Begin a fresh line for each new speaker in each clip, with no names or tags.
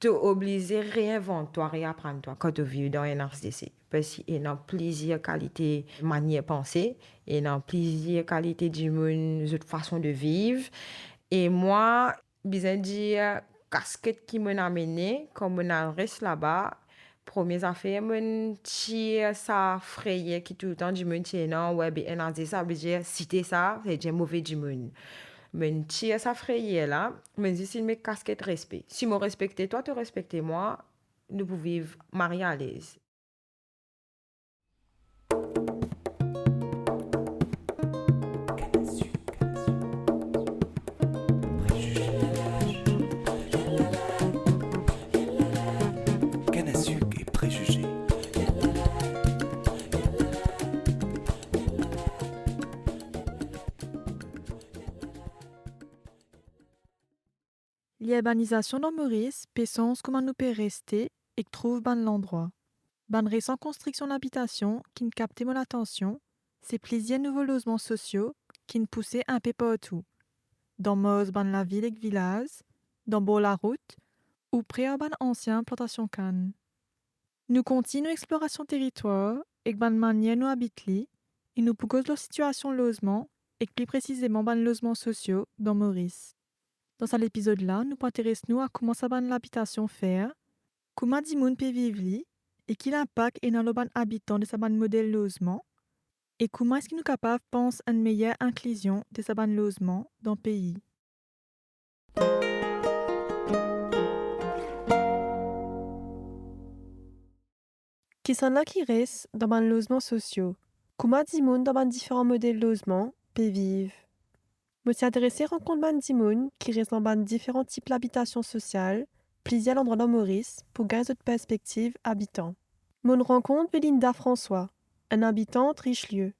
t'es obligé de réinventer, réapprendre toi quand tu vis dans un RCC. Parce qu'il y a plusieurs qualités, manières de penser, il y a plusieurs qualités du monde, de façon de vivre. Et moi, besoin dire, casquette qui m'a amené, comme on reste là-bas, première affaire, mon tire ça frayé qui tout le temps du monde tire non, ouais, ben, on a dit ça, veut dire, citer ça, c'est déjà mauvais du monde. Men tire ça frayé là, mais ici, mes casquettes respect. Si moi respecte toi, tu respectes moi, nous pouvons vivre mariés à l'aise.
Canne à sucre et préjugés.
L'urbanisation dans Maurice pensons comment nous peut rester et trouve ban l'endroit. Ban récent construction d'habitation qui ne captait mon attention, c'est plusieurs nouveaux logements sociaux qui ne poussaient un peu partout. Dans Moz, ban la ville et village, dans Beau la route, ou près à ban ancien plantation canne. Nous continuons exploration territoire et ban manière nous habitons et nous pouvons leur situation logement et plus précisément ban logements sociaux dans Maurice. Dans cet épisode-là, nous intéressons à comment ça ban l'habitation faire, comment des gens peuvent vivre li, et quel impact est dans le ban habitant de ce ban modèle logement, et comment est-ce que nous capables penser à une meilleure inclusion de ce ban logement dans le pays. Qui sont là qui restent dans ban logements sociaux? Comment des gens dans ban différents modèles logement peuvent vivre? Je me suis intéressée à rencontrer ban des gens qui restent dans ban différents types d'habitation sociale, plusieurs endroits dans Maurice, pour gagner d'autres perspectives habitants. Mon rencontre Belinda François, un habitant de Richelieu.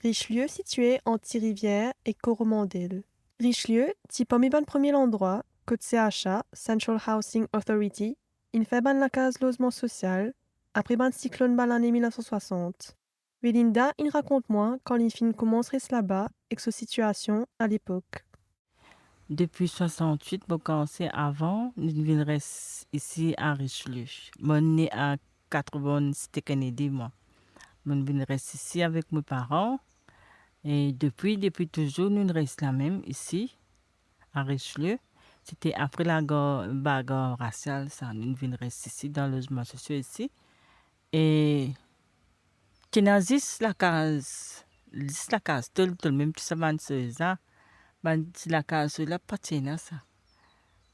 Richelieu situé entre Rivière et Coromandel. Richelieu, c'est parmi ban premier endroit, côté CHA, Central Housing Authority, il fait ban la case logement social, après ban cyclone ban l'année 1960. Belinda, il raconte moi quand il fin commence reste là-bas et que sa situation à l'époque.
Depuis 68, j'ai commencé avant, nous venons ici à Richelieu. Je suis né à 80 Cité Kennedy, moi. Je viens rester ici avec mes parents. Et depuis toujours, nous restons là même, ici, à Richelieu. C'était après la bagarre raciale, ça. Nous venons rester ici, dans le logement social ici. Et qui n'a juste la case, tout le même, tout ça, ça. Si la case, là, pas de ça.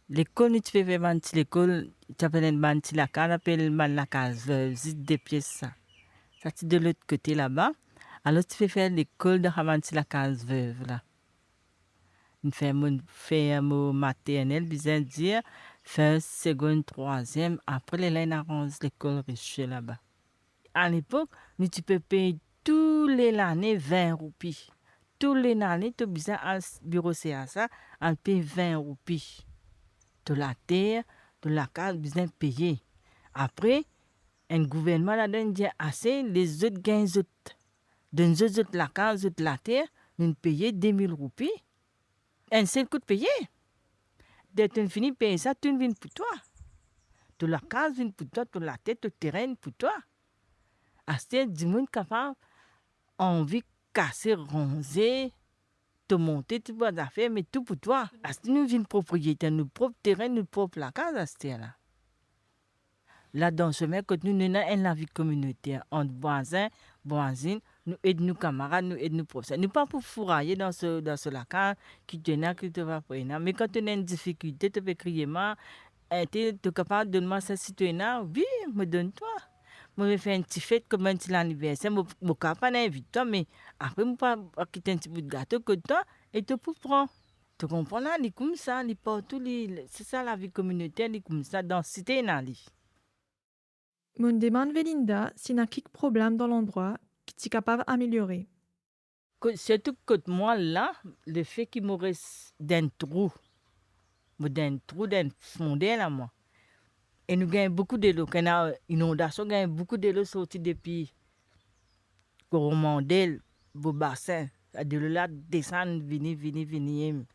L'école, tu fais faire l'école, tu appelles la case, appelle la case, juste des pièces, ça. Ça, c'est de l'autre côté là-bas. Alors, tu fais faire l'école de la case veuve, là. Une fait mon maternelle, bien dire, first, second, troisième, après les laines arrondissent l'école riche là-bas. À l'époque, nous, tu peux payer tous les années 20 roupies. Tous les années, tu as besoin à bureau CSA, on paye 20 roupies. De la terre, de la case, besoin de payer. Après, un gouvernement là donne dit assez, les autres gagnent les autres. Dans les autres la case, les autres la terre, nous payons 2000 roupies. Un seul coup de payer. Dès que tu finis de payer ça, tu viens pour toi. De la case, vient pour toi, de la terre, de terrain pour toi. Assez, du monde capable, envie de casser, roncer, te monter, tu vas affaires, mais tout pour toi. Assez, nous sommes propriétaires, nous propre terrain, nous propre la case, assez là. Là, dans ce même côté, nous avons une vie communautaire entre voisins, voisines, nous aidons nos camarades, nous aidons nos professeurs. Nous ne pas pour fourrailler dans ce lacan qui te n'a, qui te va prendre. Mais quand tu as une difficulté, tu peux crier, tu es capable de demander à citoyen, oui, me donne-toi. Moi, je fais un petit fête comme un petit anniversaire, je ne peux pas inviter, mais après, je peux quitter un petit bout de gâteau que toi, et tu peux prendre. Tu comprends là, c'est comme ça, partout, c'est ça la vie communautaire, c'est comme ça, dans la cité,
Mon demande Belinda s'il y a quelques problèmes dans l'endroit qui est capable d'améliorer.
Surtout que moi, là, le fait qu'il me reste d'un trou, d'un fondé, là, moi. Et nous gagnons beaucoup de l'eau. Quand il y a une inondation, nous gagnons beaucoup de l'eau sortie depuis Coromandel, vos bassins. De l'eau là, descend, venir.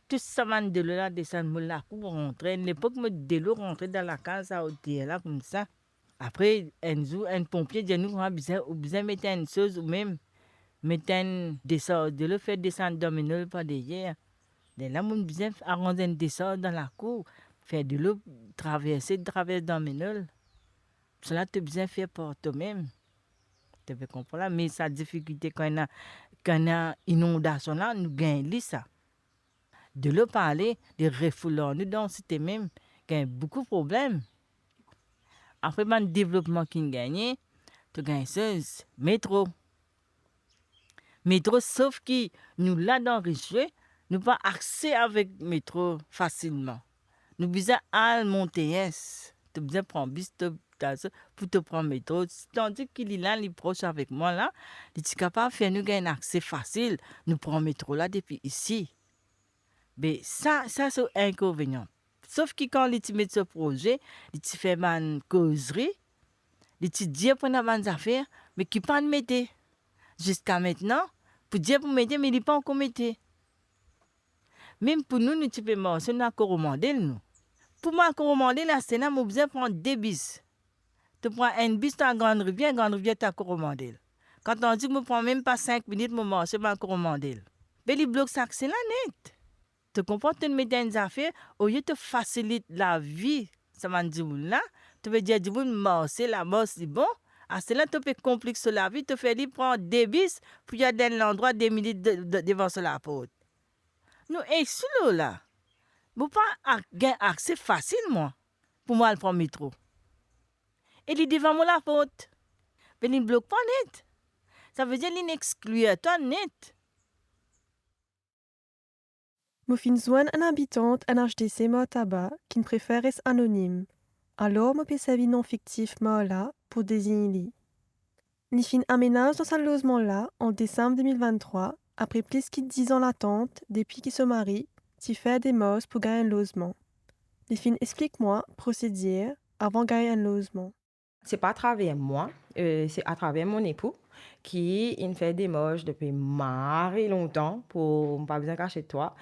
tout ça m'a de là descendre mon la cour rentrer l'époque me de l'eau rentrer dans la case à hôtel là comme ça après un pompier dit nous on a besoin mettre une chose ou même mettre un descendre de le faire descendre domino pas derrière de là mon besoin arranger un descendre dans la cour faire de l'eau traverser domino cela tu besoin faire par toi-même tu peux comprendre mais sa difficulté quand on a inondation là nous gagnons ça de le parler, de refouler nous dans c'était même qu'il y a beaucoup de problèmes. Après le développement qui gagne, tu gagnes chose, métro. Métro, sauf que nous là dans Richelieu, nous pas accès avec métro facilement. Nous besoin à monter, tu besoin prendre bus pour te prendre métro. Tandis qu'il est là, il est proche avec moi là, il est capable de faire nous gagner un accès facile. Nous prenons métro là depuis ici. Mais ça c'est un inconvénient. Sauf que quand les met ce projet, les fait une causerie, les dit pour nos affaires, mais qui pas de mettre. Jusqu'à maintenant, pour dire pour mettre, mais il pas encore mettre. Même pour nous, nous pouvons marcher, nous avons recommandé nous. Pour moi, recommander là, c'est là, nous besoin prendre 2 bis. Tu prends un bis dans Grande Rivière, tu as recommandé. Quand on dit que je ne prends même pas 5 minutes pour marcher, je recommandé. Mais les blocs, ça c'est là net. Tu comprends, tu mets des affaires, au lieu de te faciliter la vie, ça m'a dit là, tu veux dire, marcher, la marche, c'est bon. À cela, tu peux compliquer la vie, tu fais prendre 2 bis, puis il y a dans l'endroit 2 minutes devant la porte. Nous, et sous là, je ne peux pas avoir accès facilement pour moi, le prendre métro. Et il est devant moi la porte. Mais il ne bloque pas net. Ça veut dire qu'il n'exclut toi net.
Je fin zoen une habitante NHDC Motaba qui préfère être anonyme. Alors, je peux servir nom fictif là pour désigner lui. Ni fin aménage dans ce logement-là en décembre 2023, après plus de 10 ans d'attente depuis qu'il se marie, tu fais des mos pour gagner un logement. Ni fin explique-moi procédure avant de gagner un logement.
C'est pas à travers moi, c'est à travers mon époux qui il fait des moches depuis marre longtemps pour ne pas besoin cacher de toi.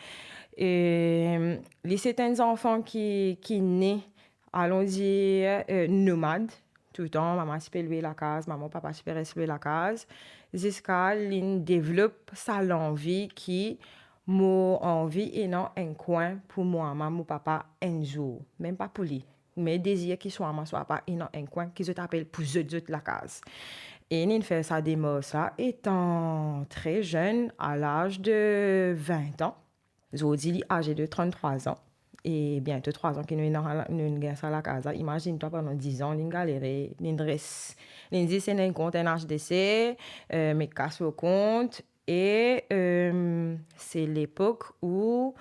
Et les certains enfants qui naissent, allons dire, nomades, tout le temps, maman se peut louer la case, maman, papa se peut rester louer la case, jusqu'à qu'ils développent sa envie qui m'a envie et non un coin pour moi, maman, mon papa, un jour, même pas pour lui. Mais désir qu'il soit moi soit pas et non un coin qui se t'appelle pour la case. Et il fait ça démarche ça étant très jeune, à l'âge de 20 ans. Aujourd'hui, âgé de 33 ans. Et bientôt 3 ans qu'il nous avons ça à la casa. Imagine-toi pendant 10 ans, il galéré, il dresse. Il dit c'est un compte un HDC, mais casse au compte. Et c'est l'époque où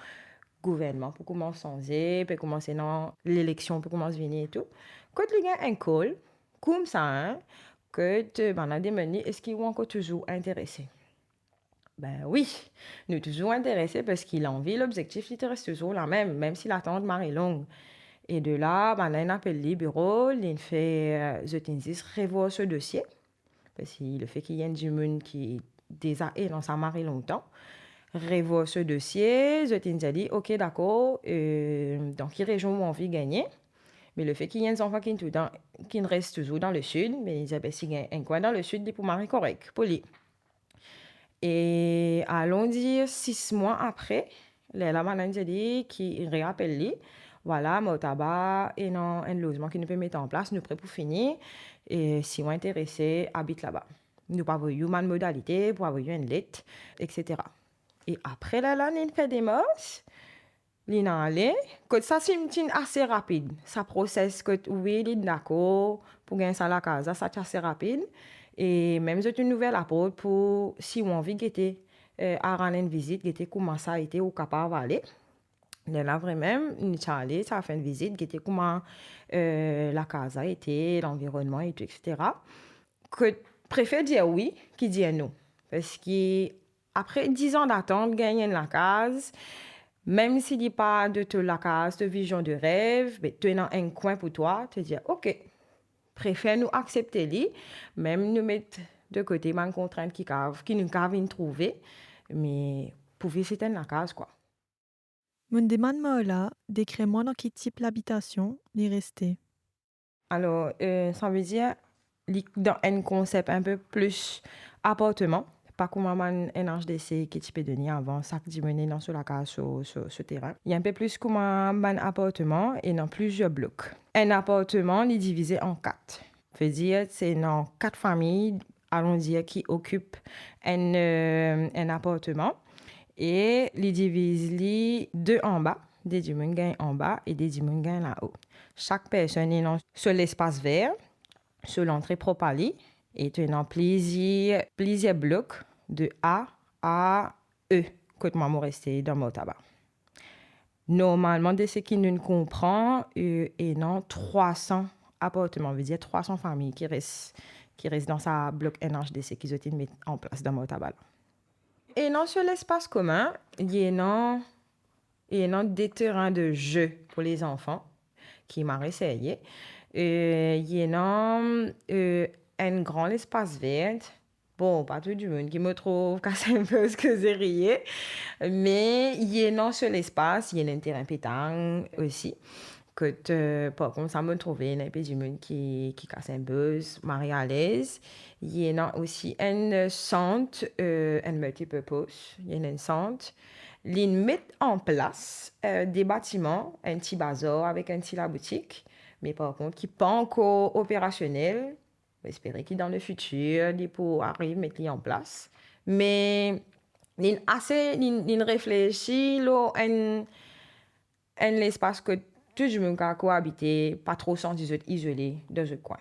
gouvernement pour commencer à changer, pour commencer dans l'élection, pour commencer à venir et tout. Quand il y a un call, comme ça, hein, que tu as demandé, est-ce qu'ils sont encore toujours intéressés? Ben oui, nous sommes toujours intéressés parce qu'il a envie, l'objectif, il reste toujours la même si l'attente est longue. Et de là, ben, on appelle les bureaux, il fait, je t'indique, revoir ce dossier. Parce que le fait qu'il y ait du monde qui déjà est dans sa marée longtemps, revoir ce dossier, je t'ai dit, ok, d'accord, donc il région où on veut gagner. Mais le fait qu'il y ait des enfants qui restent toujours dans le sud, mais ils avaient si un coin dans le sud, il pour marrer correct, pour lui. Et allons dire 6 mois après, la madame dit qui réappelle lui, voilà, mon tabac et non un logement qui nous peut mettre en place, nous prêts pour finir. Et si on est intéressé, habite là-bas. Nous pas une modalité pour avoir une lettre, etc. Et après là, il fait des mosses. Il a allé. Ça, c'est assez rapide. Ça processe que oui, il est d'accord pour gagner ça à la casa. Ça, c'est assez rapide. Et même, c'est une nouvelle apporte pour, si on a envie de à rendre une visite, de comment ça a été ou capable d'aller. Là, vraiment, il est allé, ça a fait une visite, de comment la casa a été, l'environnement, et tout, etc. Que préfère dire oui, qui dit non. Parce que après 10 ans d'attente, gagner la case, même s'il n'y a pas de la case, de vision de rêve, mais tu es dans un coin pour toi, tu dis ok, préfère nous accepter lui, même nous mettre de côté ma contrainte qui nous cave trouver, mais pour visiter la case quoi.
Mon demande là, décris-moi dans quel type l'habitation les rester.
Alors, ça veut dire dans un concept un peu plus appartement, pas comme un HDC qui type de donné avant, ça qui mené dans la case sur ce terrain. Il y a un peu plus comme un appartement et dans plusieurs blocs. Un appartement, il est divisé en 4. Ça veut dire c'est dans 4 familles, allons dire, qui occupent un appartement. Et les divise les 2 en bas, des dimungains en bas et des dimungains là-haut. Chaque personne est sur l'espace vert, sur l'entrée propre à lui, et tu as plusieurs blocs de A à E, que tu m'as resté dans mon tabac. Normalement, de ce qui nous comprend, et non 300 appartements, veut dire 300 familles qui restent dans sa bloc NHDC qui ont mis en place dans mon tabac. Et non, sur l'espace commun, il y a des terrains de jeu pour les enfants qui m'ont essayé. Il y a un grand espace vert. Bon, pas tout le monde qui me trouve cassé un peu ce que j'ai rié. Mais il y a sur l'espace, il y a un terrain pétanque aussi. Par contre, ça me trouvait un peu du monde qui casse un peu, marie à l'aise. Il y a aussi un centre, un multipurpose. Il y a un centre. Ils mettent en place des bâtiments, un petit bazar avec un petit la boutique, mais par contre, qui n'est pas encore opérationnel. J'espère que dans le futur, ils pourront arriver à mettre en place. Mais ils réfléchissent à un espace que tout le monde peut cohabiter, pas trop sans des autres isolés dans un coin.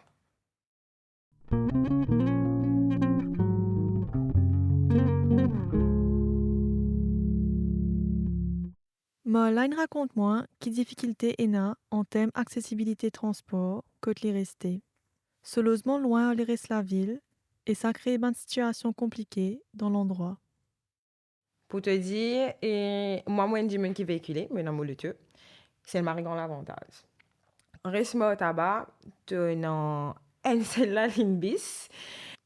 Marlène, raconte-moi quelle difficulté est là en termes accessibilité transport que les rester. Ce logement loin les reste la ville et ça crée une situation compliquée dans l'endroit.
Pour te dire, moi, je dis que qui véhiculé, mais dans mon lieu, c'est le grand avantage. Reste-moi au tabac, tu as une seule ligne bis,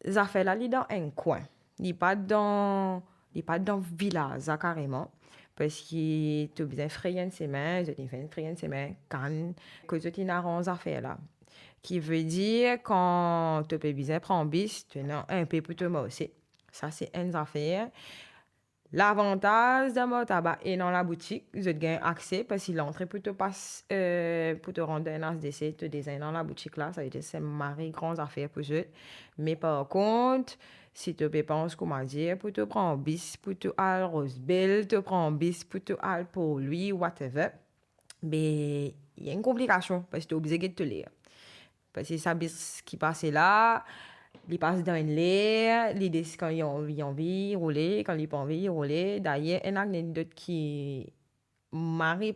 ça fait là, dans un coin. Il n'est pas dans le village, carrément. Parce que tu as besoin de frayer une semaine, tu as besoin de frayer une semaine, quand tu as des affaires là. Qui veut dire, quand tu as besoin de prendre un bis, tu as un peu pour te aussi. Ça, c'est une affaire. L'avantage de mon tabac est dans la boutique, je gagne accès parce qu'il l'entrée pour te pour te rendre un HDC, te design dans la boutique là, ça veut dire c'est une grande affaire pour eux. Mais par contre, si tu penses comment dire, pour te prendre un bis, pour te aller Rosebell, te prendre un bis pour te aller pour lui, whatever, mais il y a une complication parce que tu es obligé de te lire. Parce que ça bis qui passe là, ils passent dans l'air, ils décident quand ils ont envie de rouler, quand ils n'ont pas envie de rouler. D'ailleurs, une anecdote qui m'arrive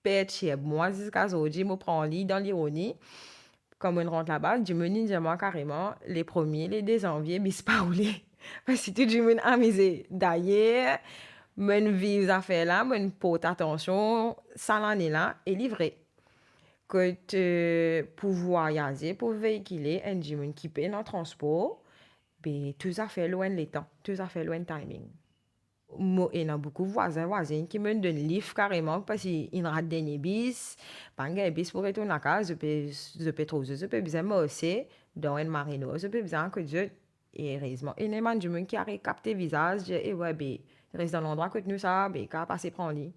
chez moi jusqu'à aujourd'hui, je me prends lit dans l'ironie. Quand on rentre là-bas, je me dis moi carrément, les premiers, les 2 janvier, ils ne sont pas roulés. Parce que tout le monde a amusé. D'ailleurs, je vis à faire là, je porte attention, ça l'en est là, et livré. Que pour voyager, pour véhiculer un dimanche qui paye dans le transport, ben, tout ça fait loin le temps, tout ça fait loin le timing. Moi, il y a beaucoup de voisins qui me donnent livre carrément parce qu'ils ratent des bis, pas un bis pour retourner à casa, je peux trouver, je peux besoin moi aussi, dans un marino, je peux besoin que je, et heureusement, il y a des gens qui a capté le visage, et ouais, ben, reste dans l'endroit que nous ça, ben, qu'à passer prendre lit.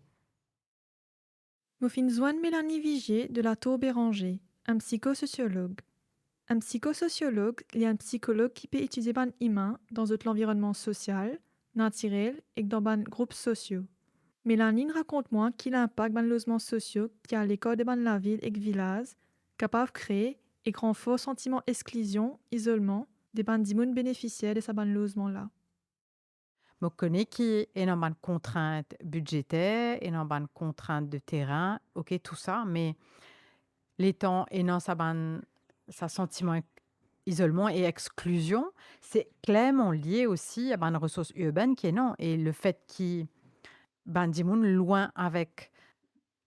Moufine Zouane Mélanie Vigier de la Tour Béranger, un psychosociologue. Un psychosociologue, il y a un psychologue qui peut étudier ban humain dans l'environnement social, naturel et dans ban groupes sociaux. Mélanie, raconte-moi quel impact ban logements sociaux qui a à l'école de ban la ville et village, capable de créer et grand fort sentiment d'exclusion, isolement, des ban dimoun bénéficiaires de ce ban logement là.
Je connais qui est dans une contrainte budgétaire et dans une contrainte de terrain, ok, tout ça, mais les temps et dans sa sentiment isolement et exclusion, c'est clairement lié aussi à une ressource urbaine qui est non. Et le fait qu'il ben dimoun loin avec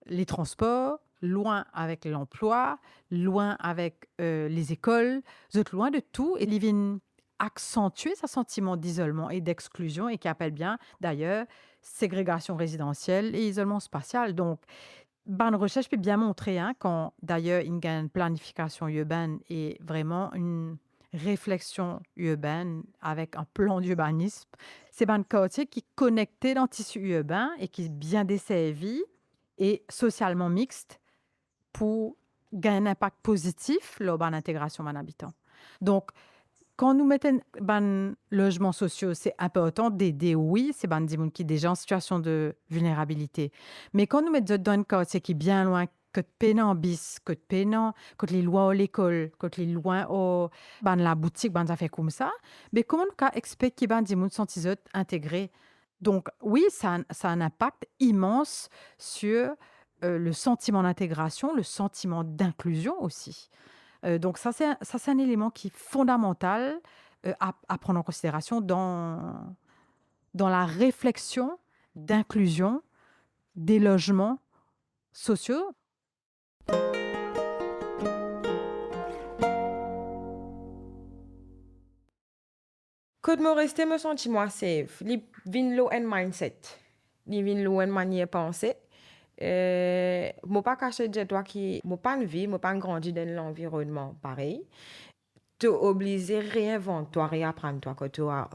les transports, loin avec l'emploi, loin avec les écoles, vous êtes loin de tout et ils viennent accentuer ce sentiment d'isolement et d'exclusion et qui appelle bien d'ailleurs ségrégation résidentielle et isolement spatial. Donc, ben, la recherche peut bien montrer hein, quand d'ailleurs il y a une planification urbaine et vraiment une réflexion urbaine avec un plan d'urbanisme, c'est ben quartier qui est connecté dans le tissu urbain et qui est bien desservi et socialement mixte pour gagner un impact positif lors de l'intégration d'un habitant. Donc, quand nous mettons ban logements sociaux, c'est important d'aider, oui, c'est ban des gens qui sont déjà en situation de vulnérabilité. Mais quand nous mettons dans un quartier qui est bien loin, que de pénant bis, que de pénant, que les lois à l'école, que les loin au ban la boutique, ban ça fait comme ça, mais comment nous cas expect que ban des gens sont intégrés? Donc oui, ça a un impact immense sur le sentiment d'intégration, le sentiment d'inclusion aussi. Donc ça, c'est un élément qui est fondamental, à prendre en considération dans la réflexion d'inclusion des logements sociaux.
Quand me rester me sentir moi safe, li vin lo en mindset. Li vin lo en manière penser. Moi pas caché de toi qui moi pas une vie, moi pas grandi dans l'environnement pareil. Tu obligé réinventer toi, réapprendre toi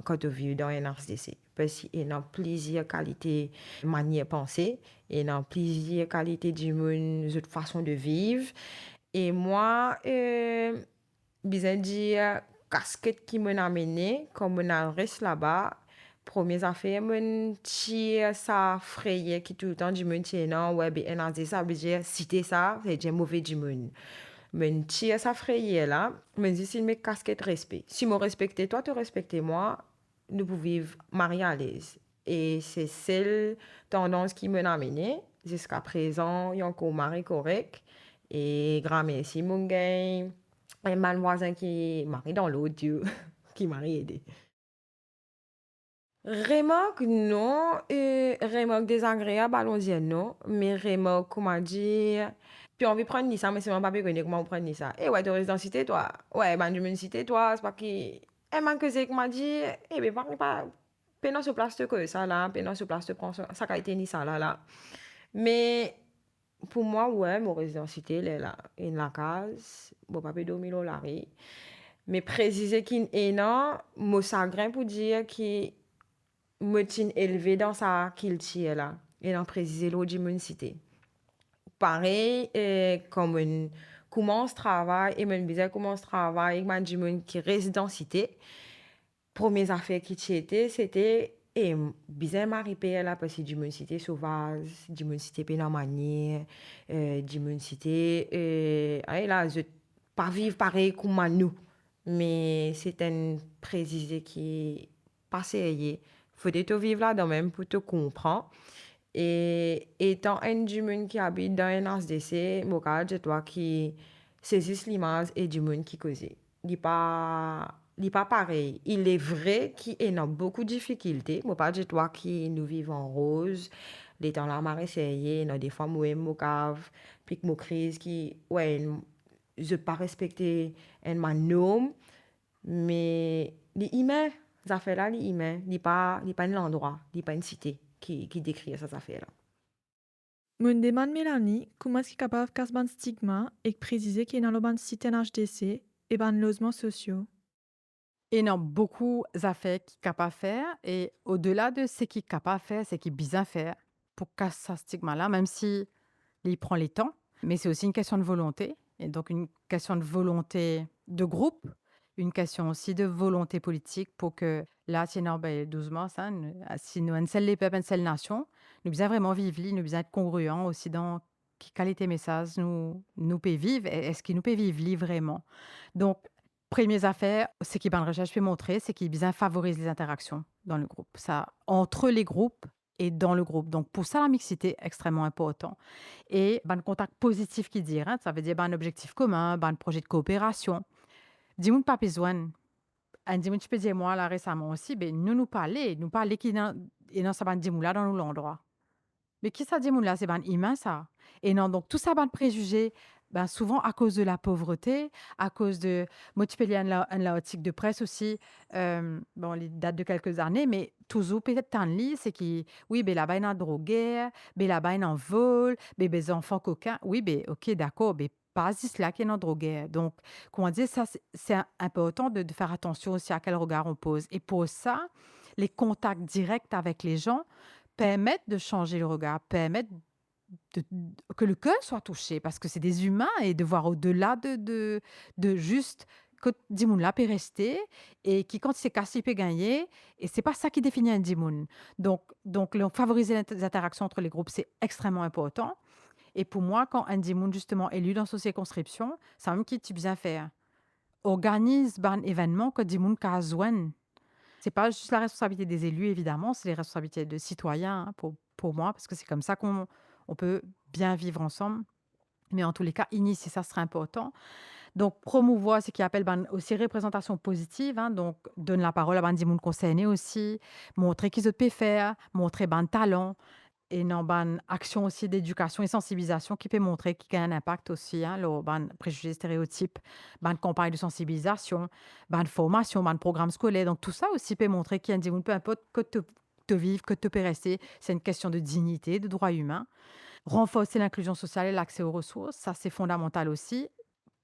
quand tu vis dans un RCC. Parce qu'il y a plusieurs qualités, manière penser, il y a plusieurs qualités du monde, de façon de vivre. Et moi, besoin dire casquette qui m'a amené comme on reste là-bas. Première affaire, mon tire ça frayé qui tout le temps du monde tient non ouais ben on a dit ça veut dire citer ça c'est déjà mauvais du monde. Mon tire ça frayé là, me dit si mes casquettes respect. Si me respecter toi, te respecter moi, nous pouvons vivre mariés à l'aise. Et c'est celle tendance qui m'a amené jusqu'à présent, il y a encore mari correct et grand merci mon gars. Un mal voisin qui est marié dans l'autre Dieu qui m'a aidé. Remarque non, remarque désagréable, allons-y non, mais remarque, comment dire, puis on veut prendre ni ça, mais c'est mon papa qui connaît comment on prend ni ça. Eh ouais, tu restes dans la cité, toi. Ouais, ben, je me cité, toi, c'est pas qui. Eh, man, que c'est que m'a dit, eh, ben, pas, peine sur place de que ça, là, peine sur place de prendre ça, a été ni ça, là. Mais, pour moi, ouais, mon résidence-cité, elle est là, in la case, mon papa dormir au lari. Mais préciser qu'il est non, mon chagrin pour dire qu'il me tient élevé dans sa qu'il tient là et dans préciser l'autre dimension. Pareil comme on commence travail et mon bizarre commence travail avec man dimen qui réside dans cité. Première affaire qui était c'était et bizarre m'arriver là parce que dimension sauvage, dimension pénamanie, dimension ah là je pas vivre pareil comme nous mais c'est un précisé qui passé faudrait te vivre là-dedans même pour te comprendre. Et étant un du monde qui habite dans un SDC, je toi qui saisissent l'image et du monde qui cause. Il n'est pas pareil. Il est vrai qu'il y a beaucoup de difficultés. Moi, pas de toi qui nous vivons en rose. Les temps là, m'a essayé, des fois, moi, mon cave, puis que mon crise qui, ouais, je pas respecter un norme, mais les humains, ça fait là, les humains, il pas un endroit, il pas une cité qui décrit ça fait là.
Me demande Mélanie comment est-ce qu'il est capable de casser un stigma et de préciser qu'il y a dans le cité en HDC et dans logements sociaux.
Il y a beaucoup d'affaires qu'il est capable de faire et au-delà de ce qu'il est capable de faire, c'est qu'il est bien faire pour casser ce stigma-là, même si il prend les temps. Mais c'est aussi une question de volonté et donc une question de volonté de groupe, une question aussi de volonté politique pour que là, si nous, doucement, ça, si nous, une seule peuple, une seule nation, nous besoin vraiment vivre, nous besoin être congruents aussi dans quelle qualité message nous peut vivre, est-ce qu'il nous peut vivre vraiment. Donc, premières affaires, ce qui la recherche peut montrer, c'est qu'il bien favorise les interactions dans le groupe. Ça, entre les groupes et dans le groupe. Donc, pour ça, la mixité est extrêmement important. Et un contact positif qui dit, hein, ça veut dire un objectif commun, un projet de coopération. Dis-moi pas besoin. Dis-moi, tu peux dire moi là récemment aussi, ben nous parler qui dans et non ça ban dis-moi là dans l'endroit. Mais qui ça dis-moi là, c'est ban humain ça. Et non donc tout ça ban préjugé ben, souvent à cause de la pauvreté, à cause de moi tu peux lire un article de presse aussi, bon, il date de quelques années, mais toujours peut-être tu en lis, c'est qui oui, ben là-bas, il y a drogué, ben là-bas, il y a vol, ben des enfants coquins. Oui, ben OK, d'accord, ben pas juste là qu'il y a drogué. Donc, comment dire, ça, c'est important de faire attention aussi à quel regard on pose. Et pour ça, les contacts directs avec les gens permettent de changer le regard, permettent de que le cœur soit touché parce que c'est des humains et de voir au-delà de juste que Dimoun là peut rester et qui quand il s'est cassé, il peut gagner et c'est pas ça qui définit un Dimoun. Donc favoriser les interactions entre les groupes, c'est extrêmement important et pour moi, quand un Dimoun justement élu dans sa circonscription, ça même qui tu bien faire. Organise un événement que Dimoun ka besoin. C'est pas juste la responsabilité des élus évidemment, c'est les responsabilités de citoyens, hein, pour moi, parce que c'est comme ça qu'on on peut bien vivre ensemble. Mais en tous les cas, initier ça serait important. Donc promouvoir ce qu'ils appellent ben, aussi représentation positive, hein, donc donne la parole à ben, des monde concernés aussi, montrer qu'ils peuvent faire, montrer ben talent et non ben action aussi d'éducation et sensibilisation qui peut montrer qu'il y a un impact aussi, hein, le ben préjugés, stéréotypes, ben campagne de sensibilisation, ben formation, ben programme scolaire. Donc tout ça aussi peut montrer qu'il y a un des monde, peu importe que te vivre, que te peux rester, c'est une question de dignité, de droits humains. Renforcer l'inclusion sociale et l'accès aux ressources, ça c'est fondamental aussi.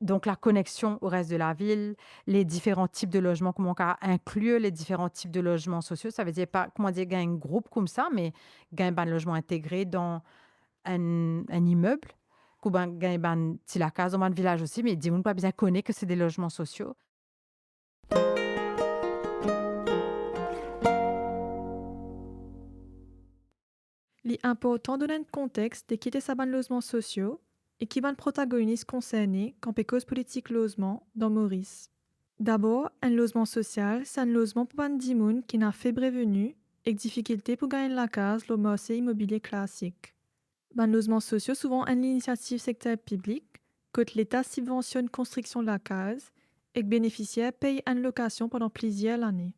Donc la connexion au reste de la ville, les différents types de logements, comment on peut inclure les différents types de logements sociaux. Ça veut dire pas, comment dire, un groupe comme ça, mais un logement intégré dans un immeuble, ou ben un petit la case dans un village aussi, mais dis-moi pas bien connaît que c'est des logements sociaux.
Il est important de donner un contexte de qui étaient ces logements sociaux et qui sont les protagonistes concernés quand on cause politique logement dans Maurice. D'abord, un logement social, c'est un logement pour un dimoun qui n'a fait revenu et difficulté pour gagner la case le marché immobilier classique. Les logements sociaux, souvent une initiative secteur public, que l'État subventionne construction de la case et que bénéficiaire paye une location pendant plusieurs années.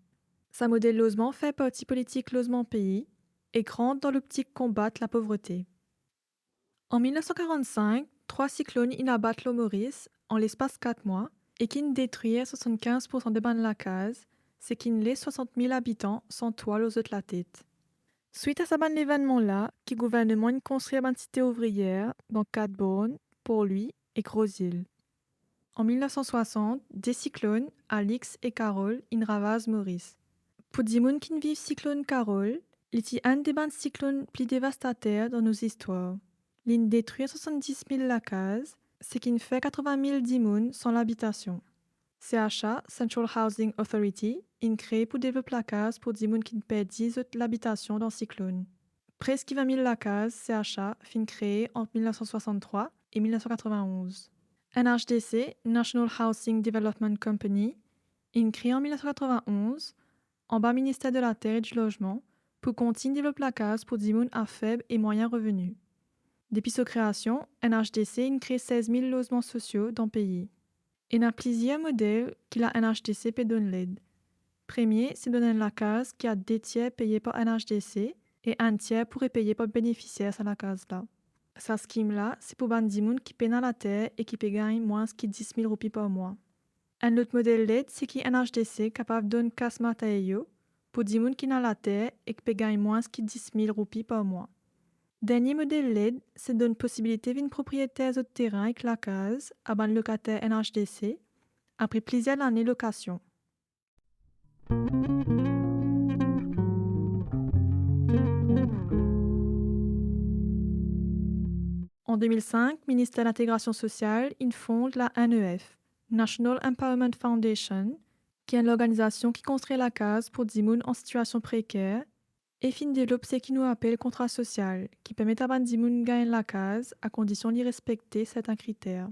Ce modèle logement fait partie politique logement pays et rentre dans l'optique combattre la pauvreté. En 1945, 3 cyclones inabattent le Maurice en l'espace 4 mois et qui détruisent 75% des bancs de la case, ce qui laisse 60 000 habitants sans toit aux autres la tête. Suite à ce bon événement-là, le gouvernement a construit une cité ouvrière dans 4 bornes, Port-Louis et Gros-Île. En 1960, des cyclones, Alix et Carole, ravasent Maurice. Pour des gens qui vivent cyclone Carole, il est un des bandes cyclones plus dévastateurs dans nos histoires. Il détruit 70 000 la case, ce qui fait 80 000 dimoun sans l'habitation. CHA, Central Housing Authority, est créé pour développer la case pour des gens qui perdent l'habitation dans le cyclone. Presque 20 000 la case, CHA, fin créé entre 1963 et 1991. NHDC, National Housing Development Company, est créé en 1991 en bas ministère de la Terre et du Logement pour continuer de développer la case pour des gens à faible et moyen revenu. Depuis sa création, NHDC a créé 16 000 logements sociaux dans le pays. Il y a plusieurs modèles que la NHDC peut donner l'aide. Premier, c'est donner la case qui a 2 tiers payés par NHDC et 1 tiers pour être payé par le bénéficiaire à la case-là. Sa scheme-là, c'est pour les gens qui payent dans la terre et qui peuvent gagner moins que 10 000 roupies par mois. Un autre modèle d'aide, c'est que NHDC est capable de donner casse matériaux pour des gens qui sont dans la terre et qui peuvent gagner moins que 10 000 roupies par mois. Dernier modèle d'aide, c'est de donner possibilité à une propriétaire de terrain avec la case à un locataire NHDC après plusieurs années de location. En 2005, le ministère de l'Intégration sociale fonde la NEF, National Empowerment Foundation, qui est l'organisation qui construit la case pour des gens en situation précaire et développe ce qui nous appelle contrat social, qui permet à des gens de gagner la case à condition d'y respecter certains critères.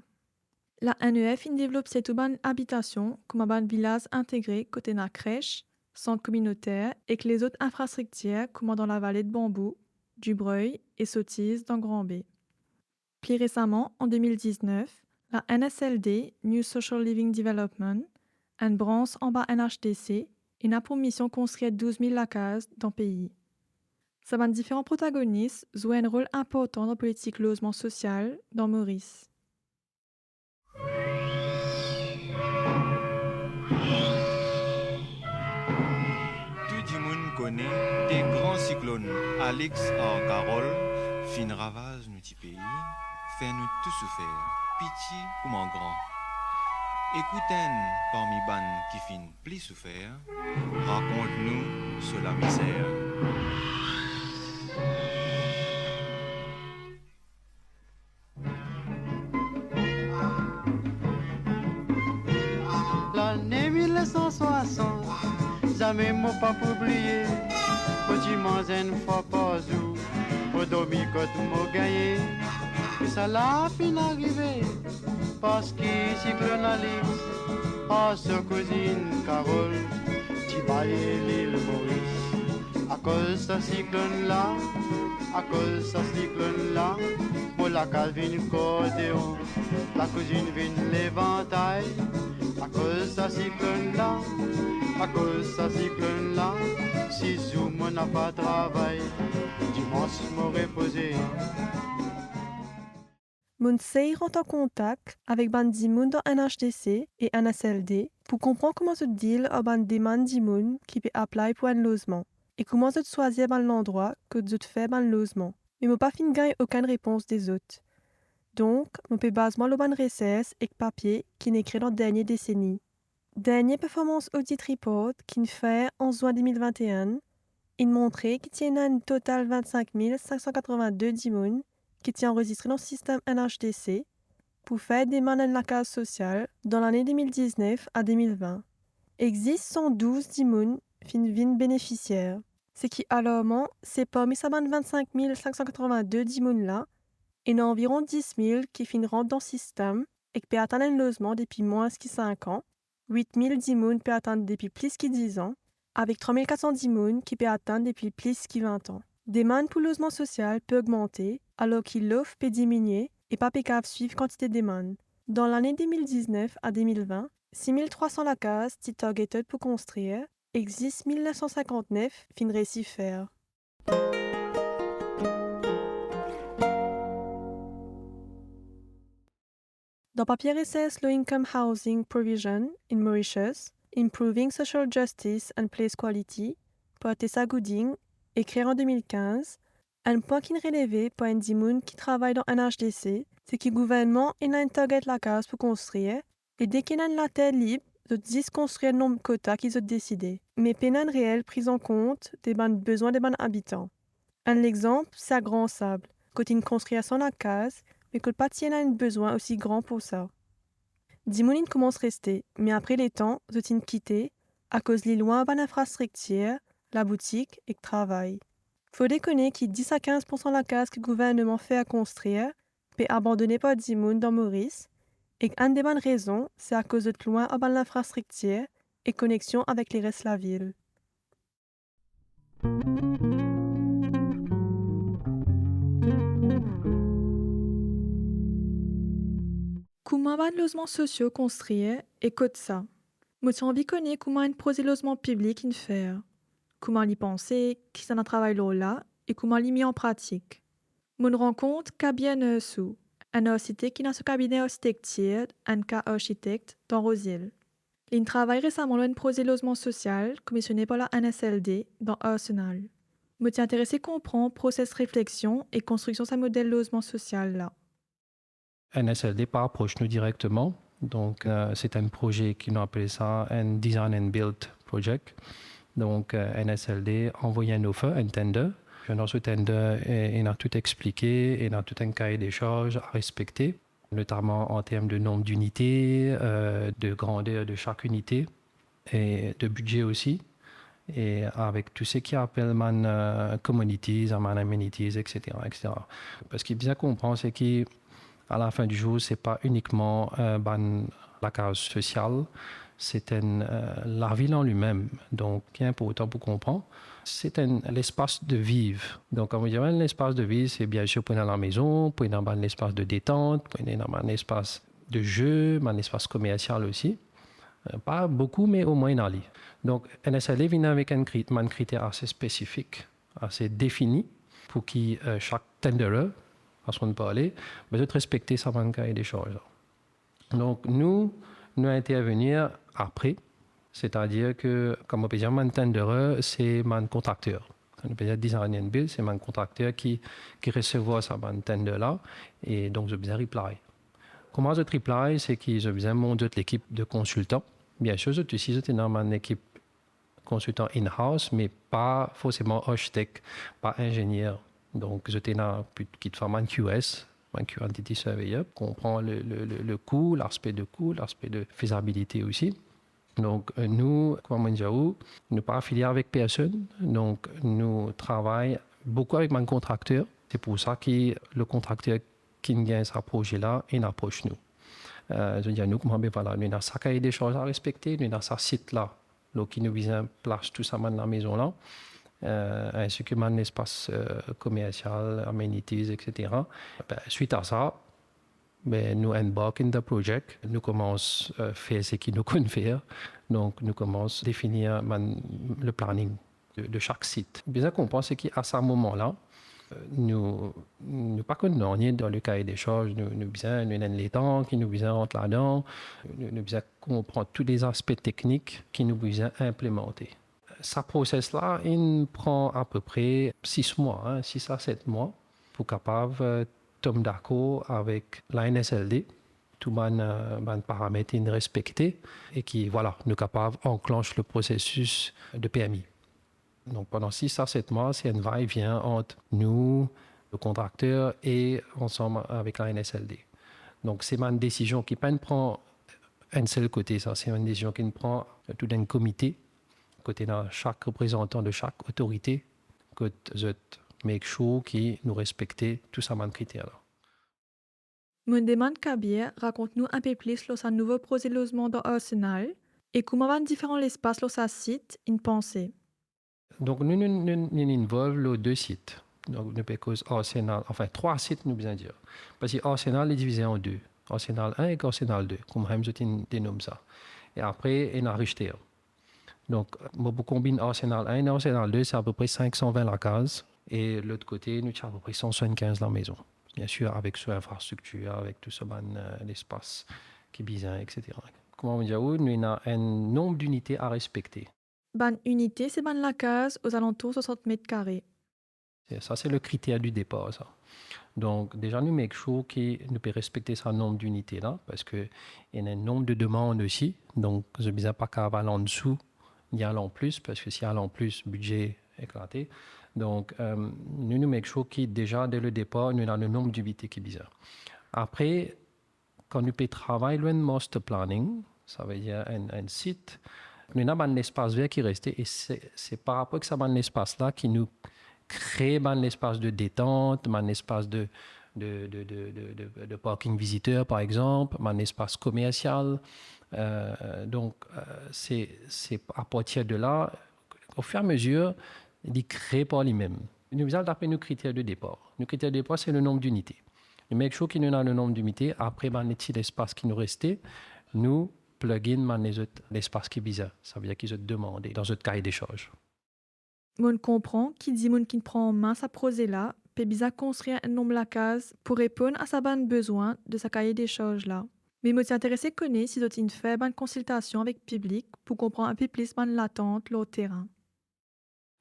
La NEF développe cette urbaine habitation comme un village intégré côté la crèche, centre communautaire et que les autres infrastructures comme dans la vallée de Bambou, Dubreuil et Sottise dans Grand B. Plus récemment, en 2019, la NSLD, New Social Living Development, une branche en bas NHDC, a pour mission de construire 12 000 cases dans le pays. Ça va différents protagonistes jouent un rôle important dans la politique logement social dans Maurice.
cyclone Alex en Carole, fin ravage nous petit pays, fait nous tout souffrir, pitié comme en grand. Écoutez parmi ban qui fin plus souffert, raconte-nous sur la misère.
L'année 1960, jamais m'a pas oublié. Petit manger une fois par jour, pour dormir quand m'a gagné. Et ça l'a fin arrivé, parce que cyclone Alex, à sa cousine Carole, tu baillais l'île Maurice. À cause de ce cyclone-là, à cause de ce cyclone-là, pour la cale vient cordéon, la cousine vient l'éventail. À cause de ce cyclone-là, à cause de ce cyclone-là, si Zoom n'a pas travail, dimanche m'aurait posé.
Monsei rentre en contact avec ban dimoun dans NHDC et NSLD pour comprendre comment se deal à ban demande dimoun qui peut apply pour un logement et comment se choisir ban l'endroit que se fait ban logement. Mais moi pas fin gagner aucune réponse des autres. Donc, je peux baser le ban recherche et papier qui n'est écrit dans la dernière décennie. Dernier performance audit report qui fait en juin 2021, il montrait qu'il tient un total 25 582 dimoun qui tient enregistré dans le système NHDC pour faire des demandes de la case sociale dans l'année 2019 à 2020. Existe 112 dimoun fin vin bénéficiaires. Ce qui alarmant, c'est parmi ces 25 582 dimoun là, il y en a environ 10 000 qui rentrent dans le système et qui peuvent atteindre un logement depuis moins de 5 ans, 8 000 dimoun peuvent atteindre depuis plus de 10 ans, avec 3 400 dimoun qui peuvent atteindre depuis plus de 20 ans. Demande pour logement social peut augmenter alors que l'offre peut diminuer et pas pécave suivre quantité de demande. Dans l'année 2019 à 2020, 6 300 la case targeted pour construire, existe 1959 fin récit faire. Dans papier SS Low Income Housing Provision in Mauritius, Improving Social Justice and Place Quality, par Tessa Gooding, écrit en 2015, un point qui est relevé par un dimoun qui travaille dans un HDC, c'est que le gouvernement a un target la case pour construire, et dès qu'il y a la terre libre, de 10 construire le nombre de quotas qu'ils ont décidé, mais pas une réelle prise en compte des besoins des habitants. Un exemple, c'est à Grand Sable, quand ils construisent sans la case, mais que pas tiennent un besoin aussi grand pour ça. Dimoun commence à rester, mais après les temps, ils ont quitté à cause de loin de l'infrastructure, la boutique et le travail. Faut déconner qu'il 10 à 15% de la case que le gouvernement fait à construire peut abandonner par Dimoun dans Maurice, et qu'une des bonnes raisons, c'est à cause de loin à l'infrastructure et connexion avec les restes de la ville. Comment de logements sociaux construire et code ça? Moi, j'ai envie de connaître comment un projet de logement public in faire. Comment l'y penser, qui s'en a travaillé là et comment l'y mis en pratique. Mon rencontre Kabien Sou, un architecte qui est dans ce cabinet architecture, un cas architecte dans Rosil. Il travaille récemment dans un projet de logement social commissionné par la NSLD dans Arsenal. Je suis intéressé à comprendre le process réflexion et construction de ce modèle de logement social là.
NSLD pas approche nous directement, donc c'est un projet qui nous appelle ça un Design and Build Project. Donc NSLD envoie un offre, un tender. Dans ce tender, il a tout expliqué, il a tout un cahier des charges à respecter, notamment en termes de nombre d'unités, de grandeur de chaque unité et de budget aussi. Et avec tout ce qui appelle communities, amenities, etc., etc. Parce qu'il bien comprendre, c'est qu'à la fin du jour, c'est pas uniquement la case sociale, c'est la ville en lui-même. Donc, qui est important pour comprendre, c'est l'espace de vivre. Donc, quand on dit l'espace de vivre, c'est bien sûr pour dans la maison, pour dans un espace de détente, pour dans un espace de jeu, un espace commercial aussi. Pas beaucoup, mais au moins dans l'île. Donc, NSLD vient avec un critère assez spécifique, assez défini, pour que chaque tenderer, façon de parler, doit respecter sa cahier des charges. Donc, nous intervenir après, c'est-à-dire que, comme on peut dire, mon tenderer, c'est mon contracteur. On peut dire design and build, c'est mon contracteur qui recevoir ça tender là et donc je besoin reply. Comment je reply, c'est que je besoin monter l'équipe de consultants. Bien sûr, je suis dans mon équipe consultant in-house, mais pas forcément architecte, pas ingénieur. Donc, j'étais dans qui faire un QS, un Quantity Surveyor, comprend le coût, l'aspect de coût, l'aspect de faisabilité aussi. Donc, nous, comme Manjaou, nous ne pas affiliés avec personne. Donc, nous travaillons beaucoup avec mon contracteur. C'est pour ça que le contracteur qui gagne ce projet-là, il approche nous. Je veux dire, nous, comme voilà, nous avons ça cahier des choses à respecter, nous avons ça site-là, qui nous vise place tout ça dans la maison-là, ainsi que mon espace commercial, amenities, etc. Suite à ça, nous embarquons dans le projet, nous commençons à faire ce qu'il nous connaît faire, donc nous commençons à définir le planning de chaque site. Bien qu'on pense qu'à ce moment-là, nous ne pas connaissons dans le cahier des charges, nous avons les temps qui nous rentrent là-dedans, nous comprendre tous les aspects techniques qui nous implémenter. Ce process-là, il prend à peu près 6 mois, 6 à 7 mois, pour capable tomber d'accord avec la NSLD, tous les paramètres respectés, et qui, voilà, nous capables enclenche le processus de PMI. Donc pendant 6 à 7 mois, c'est un va-et-vient entre nous, le contracteur, et ensemble avec la NSLD. Donc c'est une décision qui ne prend un seul côté, ça, c'est une décision qui prend tout d'un comité, côté de chaque représentant de chaque autorité, que je make sure qu'ils nous respectent tous ces critères-là.
Mon demande Kabir, raconte-nous un peu plus sur ce nouveau projet de logement dans Arsenal et comment van différents espaces sur ce site in pensée.
Donc, nous involvons les 2 sites. Donc, nous cause Arsenal, enfin 3 sites, nous besoin dire. Parce que Arsenal est divisé en 2. Arsenal 1 et Arsenal 2, comme je dénomme ça. Et après, il y a Richter. Donc, moi, je combine Arsenal 1 et Arsenal 2, c'est à peu près 520 la case. Et l'autre côté, nous avons à peu près 175 la maison. Bien sûr, avec son infrastructure, avec tout ce l'espace qui est bizarre, etc. Comment on dit, nous avons un nombre d'unités à respecter.
Ban unité, c'est ban la case aux alentours 60 mètres carrés.
Ça, c'est le critère du départ, ça. Donc, déjà, nous make sure que nous pouvons respecter ce nombre d'unités-là, parce qu'il y a un nombre de demandes aussi. Donc, je ne sais pas qu'à aller en dessous, il y a en plus, parce que s'il y a en plus, budget éclaté. Donc, nous make sure que déjà, dès le départ, nous avons le nombre d'unités qui est bizarre. Après, quand nous pouvons travailler le master planning, ça veut dire un site, nous avons un espace vert qui reste, et c'est par rapport à ce espace-là qui nous crée un espace de détente, un espace de parking visiteur, par exemple, un espace commercial. Donc, c'est à partir de là, au fur et à mesure, il crée par lui-même. Nous allons taper nos critères de départ. Nos critères de départ, c'est le nombre d'unités. Nous make sure qu'il nous a le nombre d'unités. Après, ben, l'espace qui nous restait, nous plug-in l'espace qui est bizarre. Ça veut dire qu'ils ont demandé dans notre cahier des charges.
On comprend qui dit mon qui prend en main sa projet-là, peut bizarre construire un nombre la case pour répondre à sa bonne besoin de sa cahier des charges-là. Mais je suis intéressé à connaître si d'autres fait une consultation avec le public pour comprendre un peu plus l'attente, le terrain.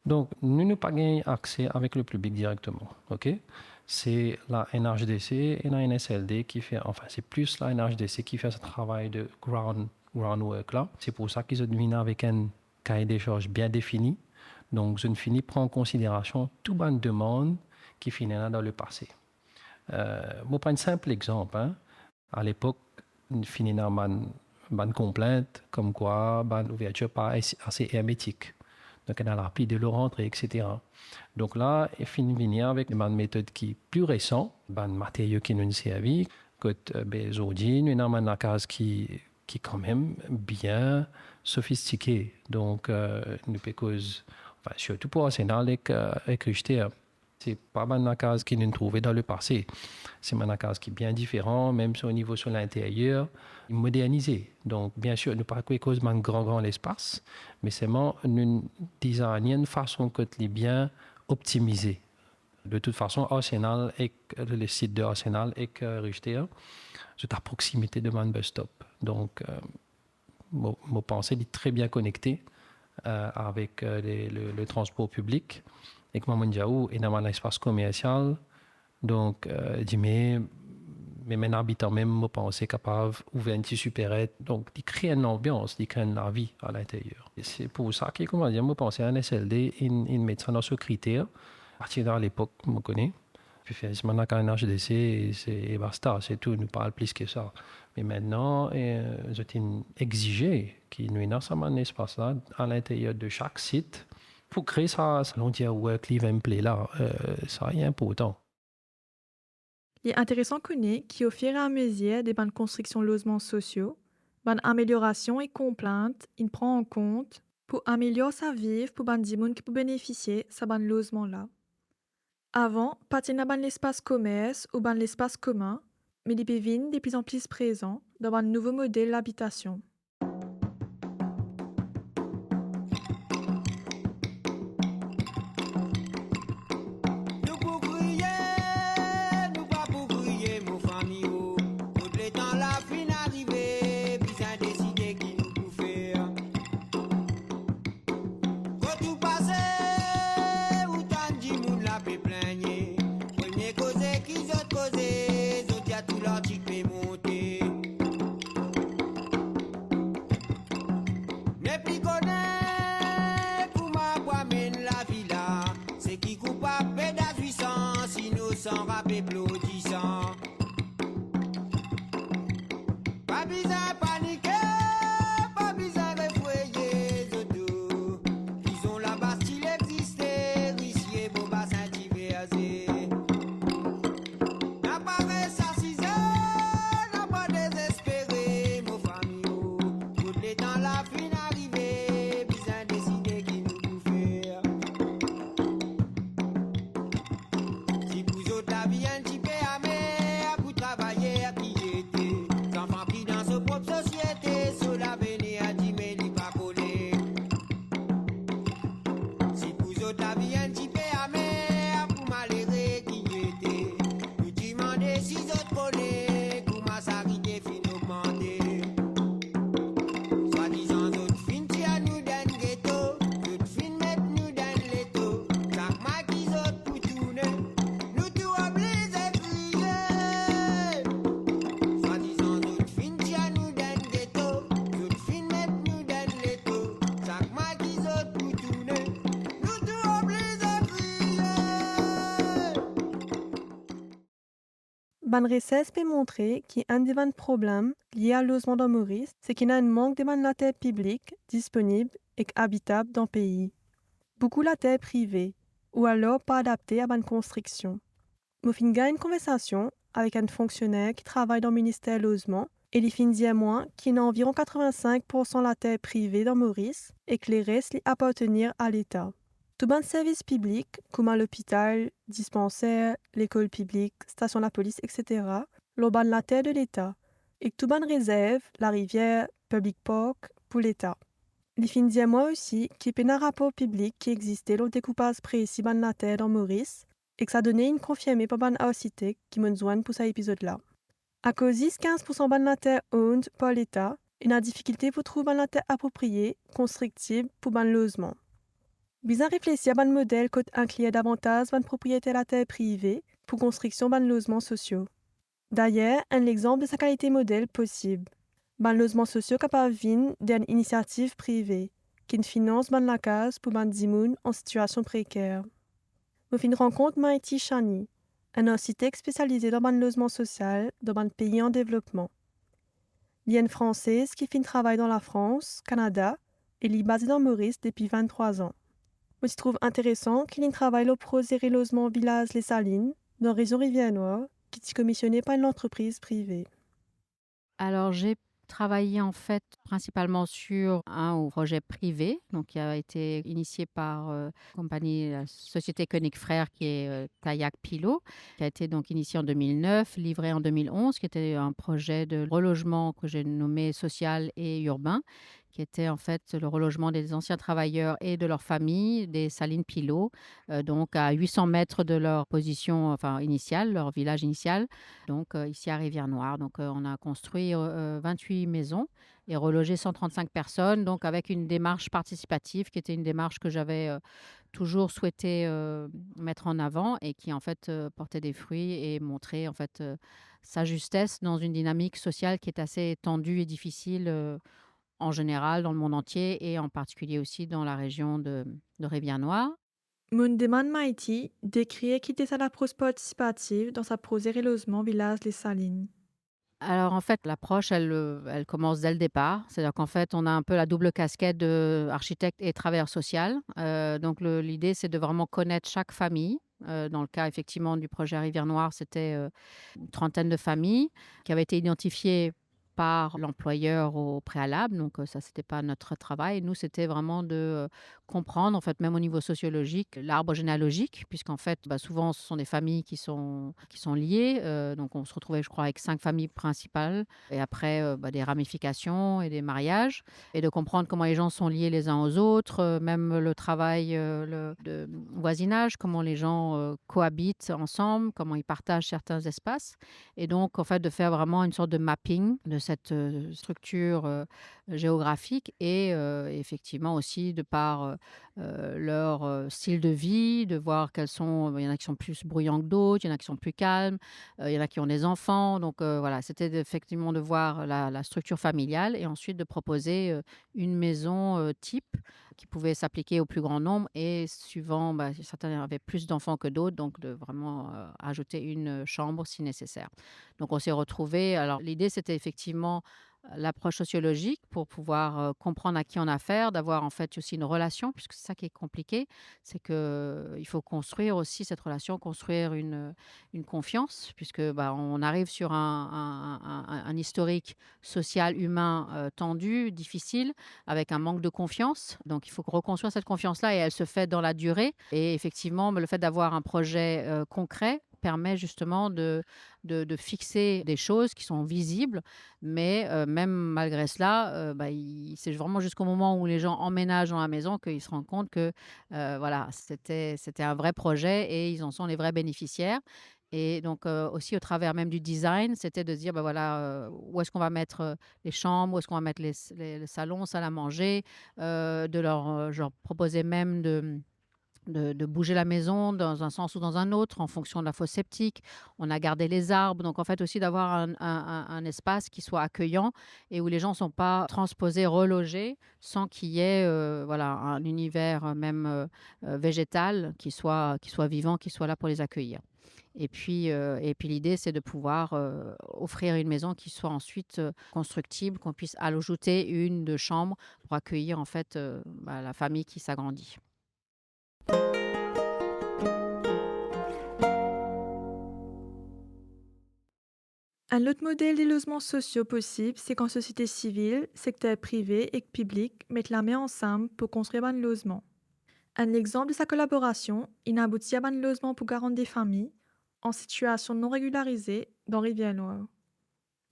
Donc, nous n'avons pas gagné accès avec le public directement. Okay? C'est la NHDC et la NSLD qui fait, enfin, c'est plus la NHDC qui fait ce travail de groundwork là. C'est pour ça qu'ils ont deviné avec un cahier des charges bien défini. Donc, je ne finis prend en considération toute bonne demande qui finit là dans le passé. Je prends un simple exemple. Hein. À l'époque, on finit dans une complainte comme quoi l'ouverture pas assez hermétique. Donc, on a l'appli de le rentrer, etc. Donc là, il finit venir avec une méthode qui est plus récente, un matériau qui nous servi, que aujourd'hui, nous avons une case qui est quand même bien sophistiquée. Donc, nous peut cause, enfin, surtout pour Arsenal et Richter, c'est pas une case qui nous trouvait dans le passé. C'est une case qui est bien différente, même au niveau sur l'intérieur, modernisé. Donc, bien sûr, nous pas cause d'un grand espace, mais c'est une design façon que les bien optimisé. De toute façon, Arsenal et le site de Arsenal et Richter, c'est à proximité de mon bus stop. Donc, mon pensée est très bien connectée avec le transport public. Et que Mamunjaou est dans un espace commercial. Donc, mais mes habitants même, moi, pensent capable d'ouvrir un petit supérette. Donc, ils créent une ambiance, ils créent la vie à l'intérieur. Et c'est pour ça que, comment dire, moi, pense à un SLD, ils mettent ça dans ce critère. À partir de l'époque, je connais. Puis, finalement, quand un HDC, et basta, c'est tout, nous parle plus que ça. Mais maintenant, je exigé qu'il y ait un espace là, à l'intérieur de chaque site pour créer ça, l'on dit work, live and play là. Ça est important.
Il est intéressant qu'on ait qui, au fur et à mesure des bonnes constructions de logements sociaux, bonnes améliorations et complaintes, il prend en compte pour améliorer sa vie pour bonnes gens qui peuvent bénéficier de ce bon logement-là. Avant, pas de bon l'espace commerce ou bon l'espace commun, mais il peut venir de plus en plus présent dans un nouveau modèle d'habitation. Ban recesse peut montrer qu'un des problèmes liés à logement dans Maurice, c'est qu'il y a un manque de la terre publique disponible et habitable dans le pays. Beaucoup la terre privée, ou alors pas adaptée à bonne construction. Nous finissons une conversation avec un fonctionnaire qui travaille dans le ministère Logement et il finit dire moi qu'il y a environ 85% de la terre privée dans Maurice et que les restes lui appartenir à l'État. Tout bon service public, comme l'hôpital, dispensaire, l'école publique, station de la police, etc., l'ont ban la terre de l'État, et que tout bonne réserve, la rivière, public park, pour l'État. Il finit dire moi aussi qu'il y a un rapport public qui existait le découpage précis de la terre dans Maurice, et que ça donnait une confirmée par bonne cité qui me joigne pour cet épisode-là. À cause de 15% de la terre owned par l'État, il y a une difficulté pour trouver la terre appropriée, constructible pour bon logement. Bien réfléchir à un modèle qui inclut davantage de propriété de la terre privée pour construction de logements sociaux. D'ailleurs, un exemple de sa qualité modèle possible. Un logement social capable de venir d'une initiative privée qui finance la case pour les gens en situation précaire. Nous finissons rencontre Maïti Chani, un architecte spécialisé dans le logement social dans un pays en développement. Il est une Française qui fait un travail dans la France, Canada, et est basée dans Maurice depuis 23 ans. Je trouve intéressant qu'il y ait un travail au projet logement village Les Salines, dans la région Rivière-Noire, qui est commissionné par une entreprise privée.
Alors, j'ai travaillé en fait principalement sur un projet privé, donc qui a été initié par la compagnie, la société Koenig Frères, qui est Kayak Pilot, qui a été donc initié en 2009, livré en 2011, qui était un projet de relogement que j'ai nommé social et urbain,
qui était en fait le relogement des anciens travailleurs et de leurs familles des Salines Pilot, donc à 800 mètres de leur position initiale, leur village initial, donc ici à Rivière-Noire. Donc on a construit 28 maisons et relogé 135 personnes, donc avec une démarche participative qui était une démarche que j'avais toujours souhaité mettre en avant et qui en fait portait des fruits et montrait en fait sa justesse dans une dynamique sociale qui est assez tendue et difficile en général dans le monde entier et en particulier aussi dans la région de Rivière-Noire.
Mon demande Maïti décrit quitter sa approche participative dans sa prose et logement village Les Salines.
Alors en fait, l'approche, elle commence dès le départ. C'est-à-dire qu'en fait, on a un peu la double casquette d'architecte et travailleur social. Donc l'idée, c'est de vraiment connaître chaque famille. Dans le cas effectivement du projet Rivière-Noire, c'était une trentaine de familles qui avaient été identifiées par l'employeur au préalable. Donc ça, c'était pas notre travail. Nous, c'était vraiment de comprendre, en fait, même au niveau sociologique, l'arbre généalogique, puisqu'en fait, souvent, ce sont des familles qui sont liées. Donc on se retrouvait, je crois, avec 5 familles principales. Et après, des ramifications et des mariages. Et de comprendre comment les gens sont liés les uns aux autres, même le travail de voisinage, comment les gens cohabitent ensemble, comment ils partagent certains espaces. Et donc, en fait, de faire vraiment une sorte de mapping de cette structure géographique et effectivement aussi de par leur style de vie, de voir quels sont, il y en a qui sont plus bruyants que d'autres, il y en a qui sont plus calmes, il y en a qui ont des enfants. Donc voilà, c'était effectivement de voir la structure familiale et ensuite de proposer une maison type qui pouvait s'appliquer au plus grand nombre et suivant, certains avaient plus d'enfants que d'autres, donc de vraiment ajouter une chambre si nécessaire. Donc on s'est retrouvés. Alors l'idée, c'était effectivement l'approche sociologique pour pouvoir comprendre à qui on a affaire, d'avoir en fait aussi une relation, puisque c'est ça qui est compliqué, c'est qu'il faut construire aussi cette relation, construire une confiance, puisque on arrive sur un historique social, humain tendu, difficile, avec un manque de confiance. Donc il faut reconstruire cette confiance-là et elle se fait dans la durée. Et effectivement, le fait d'avoir un projet concret permet justement de fixer des choses qui sont visibles, mais même malgré cela, c'est vraiment jusqu'au moment où les gens emménagent dans la maison qu'ils se rendent compte que voilà, c'était un vrai projet et ils en sont les vrais bénéficiaires. Et donc aussi au travers même du design, c'était de se dire, où est-ce qu'on va mettre les chambres, où est-ce qu'on va mettre les salons, salle à manger, de leur proposer même de bouger la maison dans un sens ou dans un autre en fonction de la fosse septique. On a gardé les arbres. Donc, en fait, aussi d'avoir un espace qui soit accueillant et où les gens ne sont pas transposés, relogés, sans qu'il y ait un univers même végétal qui soit vivant, qui soit là pour les accueillir. Et puis l'idée, c'est de pouvoir offrir une maison qui soit ensuite constructible, qu'on puisse ajouter une de chambre pour accueillir en fait la famille qui s'agrandit.
Un autre modèle de logements sociaux possible, c'est quand société civile, secteur privé et public mettent la main ensemble pour construire un logement. Un exemple de sa collaboration, il aboutit à un logement pour 40 des familles en situation non régularisée dans Rivière-Noire.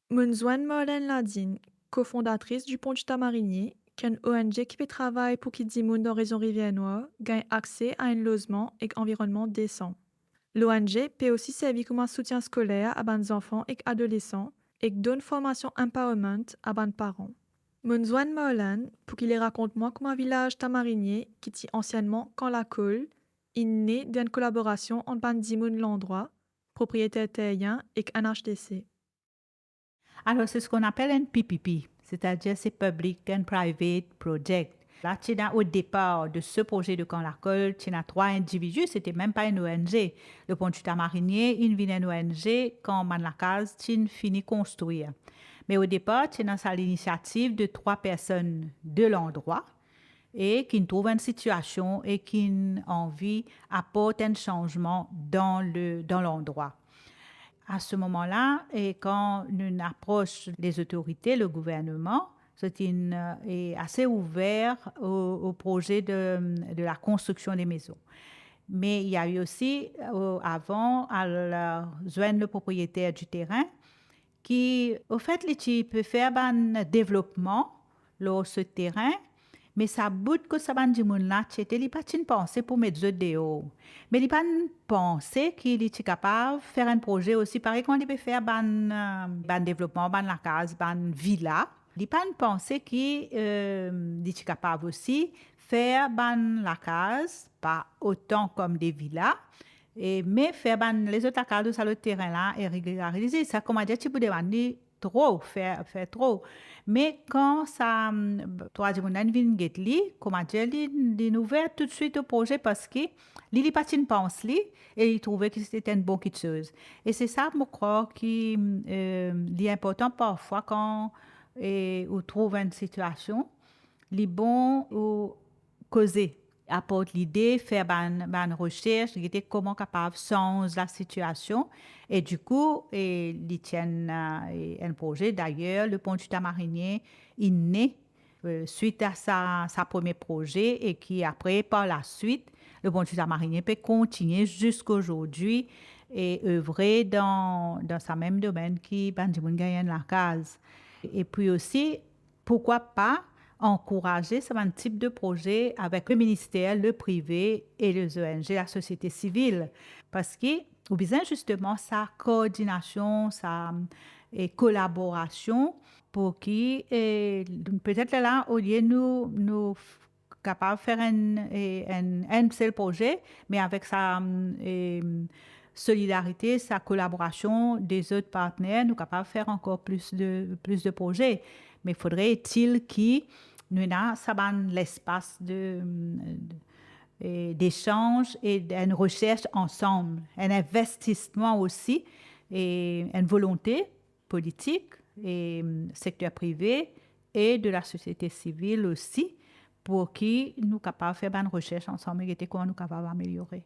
Mounzouane Marlène Ladine, cofondatrice du Pont du Tamarinier, qui est une ONG qui fait travail pour qu'il Dimoun dans la région Rivière-Noire gagne accès à un logement et un environnement décent. L'ONG peut aussi servir comme un soutien scolaire à des enfants et adolescents et donne formation empowerment à des parents. Mounzouane Marlène, pour qu'il les raconte moi comme un village tamarinier qui dit anciennement Camp la Colle, est né d'une collaboration entre Ban Dimoun l'endroit, propriétaire terrien et un HDC.
Alors, c'est ce qu'on appelle un PPP, c'est-à-dire c'est Public and Private Project. Là, au départ de ce projet de Camp la Colle, tu as 3 individus, c'était même pas une ONG. Le Pont du Tamarinier, il vient une ONG quand Manlacaz, tu fini construire. Mais au départ, tu as l'initiative de 3 personnes de l'endroit et qui trouvent une situation et qui ont envie d'apporter un changement dans l'endroit. À ce moment-là, et quand on approche les autorités, le gouvernement, est assez ouvert au projet de la construction des maisons. Mais il y a eu aussi, avant, à joindre le propriétaire du terrain qui, au fait, peut faire un développement ce terrain, mais ça bout que ça ban di moun là, c'était li pas une pensée pour mettre eux dehors. Mais il pas une pensée qu'il est capable de faire un projet aussi pareil quand il peut faire ban développement, ban la case, ban villa. Il pas une pensée qui est capable aussi faire ban la case, pas autant comme des villas. Mais faire les autres cases sur le terrain là et régulariser ça comment dire tu peux demander trop faire trop mais quand ça toi dis mon vinn get li comment dire li ouvert tout de suite au projet parce que li pas une pense li et il trouvait que c'était une bonne chose et c'est ça je crois qui est important parfois quand on trouve une situation li bon ou causer apporte l'idée, faire une recherche, comment capable de changer la situation. Et du coup, ils tiennent un projet. D'ailleurs, le pont du Tamarinier est né suite à sa premier projet et qui après, par la suite, le pont du Tamarinier peut continuer jusqu'à aujourd'hui et œuvrer dans ce même domaine qui Bandimoun gagne la case. Et puis aussi, pourquoi pas encourager ce type de projet avec le ministère, le privé et les ONG, la société civile. Parce que, ou bien justement, sa coordination, sa collaboration pour qui, peut-être là, au lieu de nous capables de faire un seul projet, mais avec sa solidarité, sa collaboration des autres partenaires, nous capables de faire encore plus de projets. Mais faudrait-il qu'il nous avons l'espace d'échange et d'une recherche ensemble, un investissement aussi et une volonté politique et secteur privé et de la société civile aussi pour qui nous capables de faire une recherche ensemble et comment nous capables d'améliorer.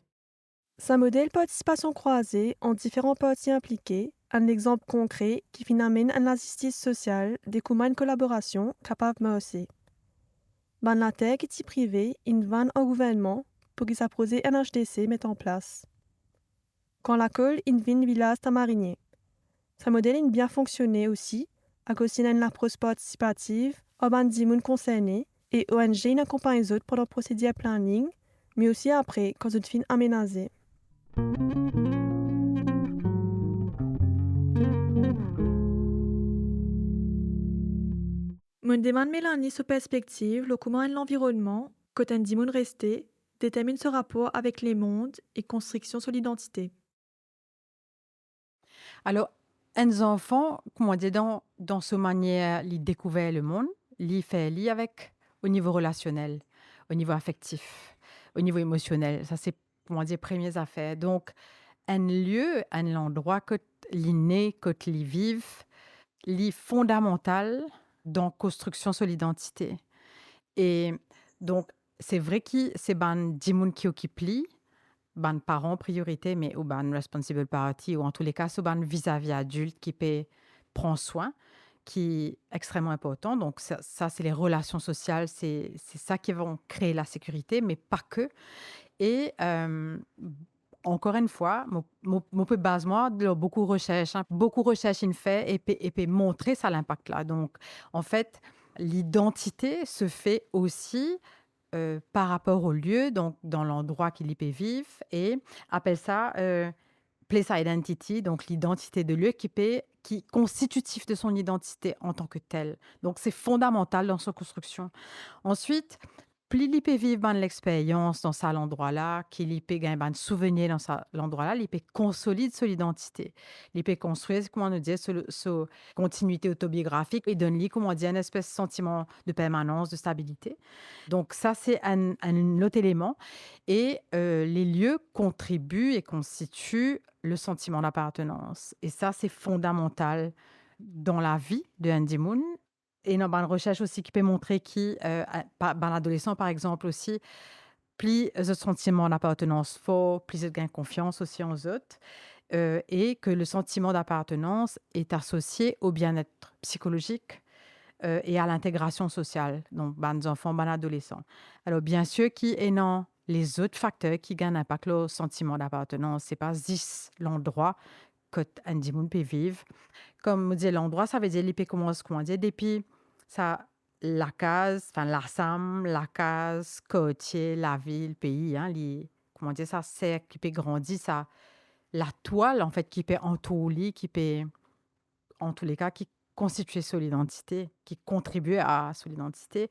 Ce modèle participation croisée en différents parties impliqués, un exemple concret qui amène à la justice sociale des communes collaboration capable de aussi. Ban la terre qui est privée, une vanne au gouvernement pour qu'il s'appose NHDC met en place. Quand la colle, une vine village tamarinier. Ce modèle a bien fonctionné aussi, à cause d'une approche participative, au ban dimoun concerné et ONG n'accompagne les autres pendant le procédure planning, mais aussi après quand une fin aménagée. Mon demande Mélanie sur perspective, le comment l'environnement, quand un dimoun resté, détermine ce rapport avec les mondes et construction sur l'identité.
Alors, un enfant, comment dire, dans ce manière, il découvre le monde, il fait avec au niveau relationnel, au niveau affectif, au niveau émotionnel. Ça, c'est, comment dire, premières affaires. Donc, un lieu, un endroit que l'inné, que l'y vive, l'y fondamental dans construction sur l'identité. Et donc, c'est vrai que c'est ban dimoun qui occupe li, ban parents priorité, mais ou ban responsible party, ou en tous les cas, c'est ban vis-à-vis adulte qui peut prendre soin, qui est extrêmement important. Donc, ça c'est les relations sociales, c'est ça qui vont créer la sécurité, mais pas que. Et encore une fois, mon peu base moi de beaucoup de recherches, beaucoup de recherches in fait et peut montrer ça l'impact là. Donc, en fait, l'identité se fait aussi par rapport au lieu, donc dans l'endroit qu'il y peut vivre, et appelle ça place identity, donc l'identité de lieu qui est constitutif de son identité en tant que tel. Donc c'est fondamental dans sa construction. Ensuite, plus il peut vivre l'expérience dans cet endroit-là, qu'il peut gagner un souvenir dans cet endroit-là, il peut consolider son identité. Il peut construire, comment on dit, sa continuité autobiographique et donner, comment dire, une espèce de sentiment de permanence, de stabilité. Donc ça, c'est un autre élément. Et les lieux contribuent et constituent le sentiment d'appartenance. Et ça, c'est fondamental dans la vie de Andy Moon. Et dans une recherche aussi qui peut montrer que l'adolescent, par exemple, aussi, plus ce sentiment d'appartenance fort, plus il gagne confiance aussi en eux, et que le sentiment d'appartenance est associé au bien-être psychologique et à l'intégration sociale, donc les enfants, les adolescents. Alors, bien sûr, qui est dans les autres facteurs qui gagnent impact le sentiment d'appartenance, c'est pas juste l'endroit que Andy Moon peut vivre. Comme on dit, l'endroit, ça veut dire l'IP commence, comment dire, depuis ça la case, enfin la SAM, la case, quartier, la ville, pays, hein, comment dire ça, cercle qui peut grandir, ça, la toile en fait qui peut entourer, qui peut, en tous les cas, qui constituer son identité, qui contribue à son identité.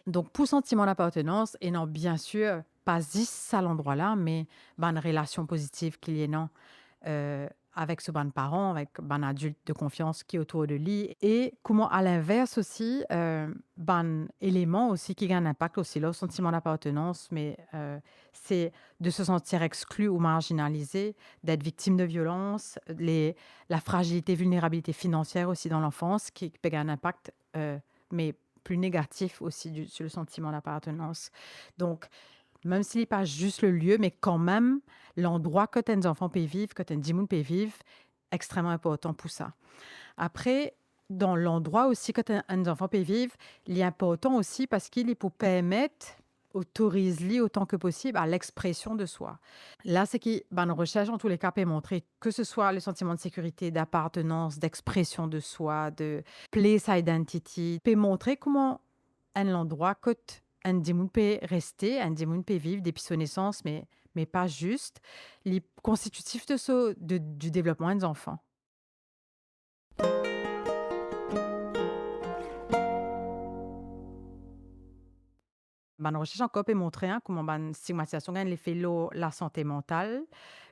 Donc, pour sentiment d'appartenance, et non, bien sûr, pas juste à l'endroit-là, mais une relation positive qu'il y ait, non, avec ce bon parent, avec un adulte de confiance qui est autour de lui. Et comment, à l'inverse aussi, élément aussi qui a un impact aussi, là, au sentiment d'appartenance, mais c'est de se sentir exclu ou marginalisé, d'être victime de violence, la fragilité, vulnérabilité financière aussi dans l'enfance qui peut avoir un impact, mais plus négatif aussi sur le sentiment d'appartenance. Donc, même s'il n'est pas juste le lieu, mais quand même, l'endroit que tes enfants peuvent vivre, que tes gens peuvent vivre, extrêmement important pour ça. Après, dans l'endroit aussi que tes enfants peuvent vivre, il est important aussi parce qu'il est pour permettre, autorise-les autant que possible à l'expression de soi. Là, c'est que une recherche, en tous les cas, peut montrer que ce soit le sentiment de sécurité, d'appartenance, d'expression de soi, de place identity, peut montrer comment un endroit que un démon peut rester, un démon peut vivre depuis son naissance, mais pas juste, les constitutifs du développement des enfants. Une recherche encore peut montrer comment une stigmatisation gagne l'effet la santé mentale,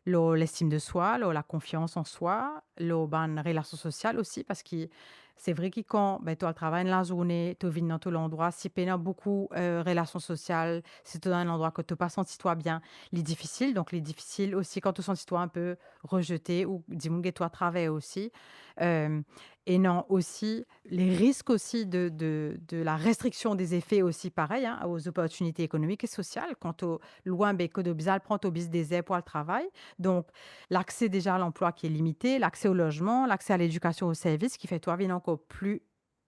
l'estime de soi, la confiance en soi, la relation sociale aussi, parce que c'est vrai que quand tu travailles la journée, tu vis dans tout l'endroit, si tu as beaucoup de relations sociales, si tu es dans un endroit que tu n'as pas senti toi bien, c'est difficile. Donc, c'est difficile aussi quand tu sens toi un peu rejeté ou dis-moi que toi travailles aussi. Et non, aussi, les risques aussi de la restriction des effets aussi, pareil, hein, aux opportunités économiques et sociales. Quand tu loin, que de bizarre, prend au bis des aides pour le travail. Donc, l'accès déjà à l'emploi qui est limité, l'accès au logement, l'accès à l'éducation, aux services, qui fait toi vivre encore plus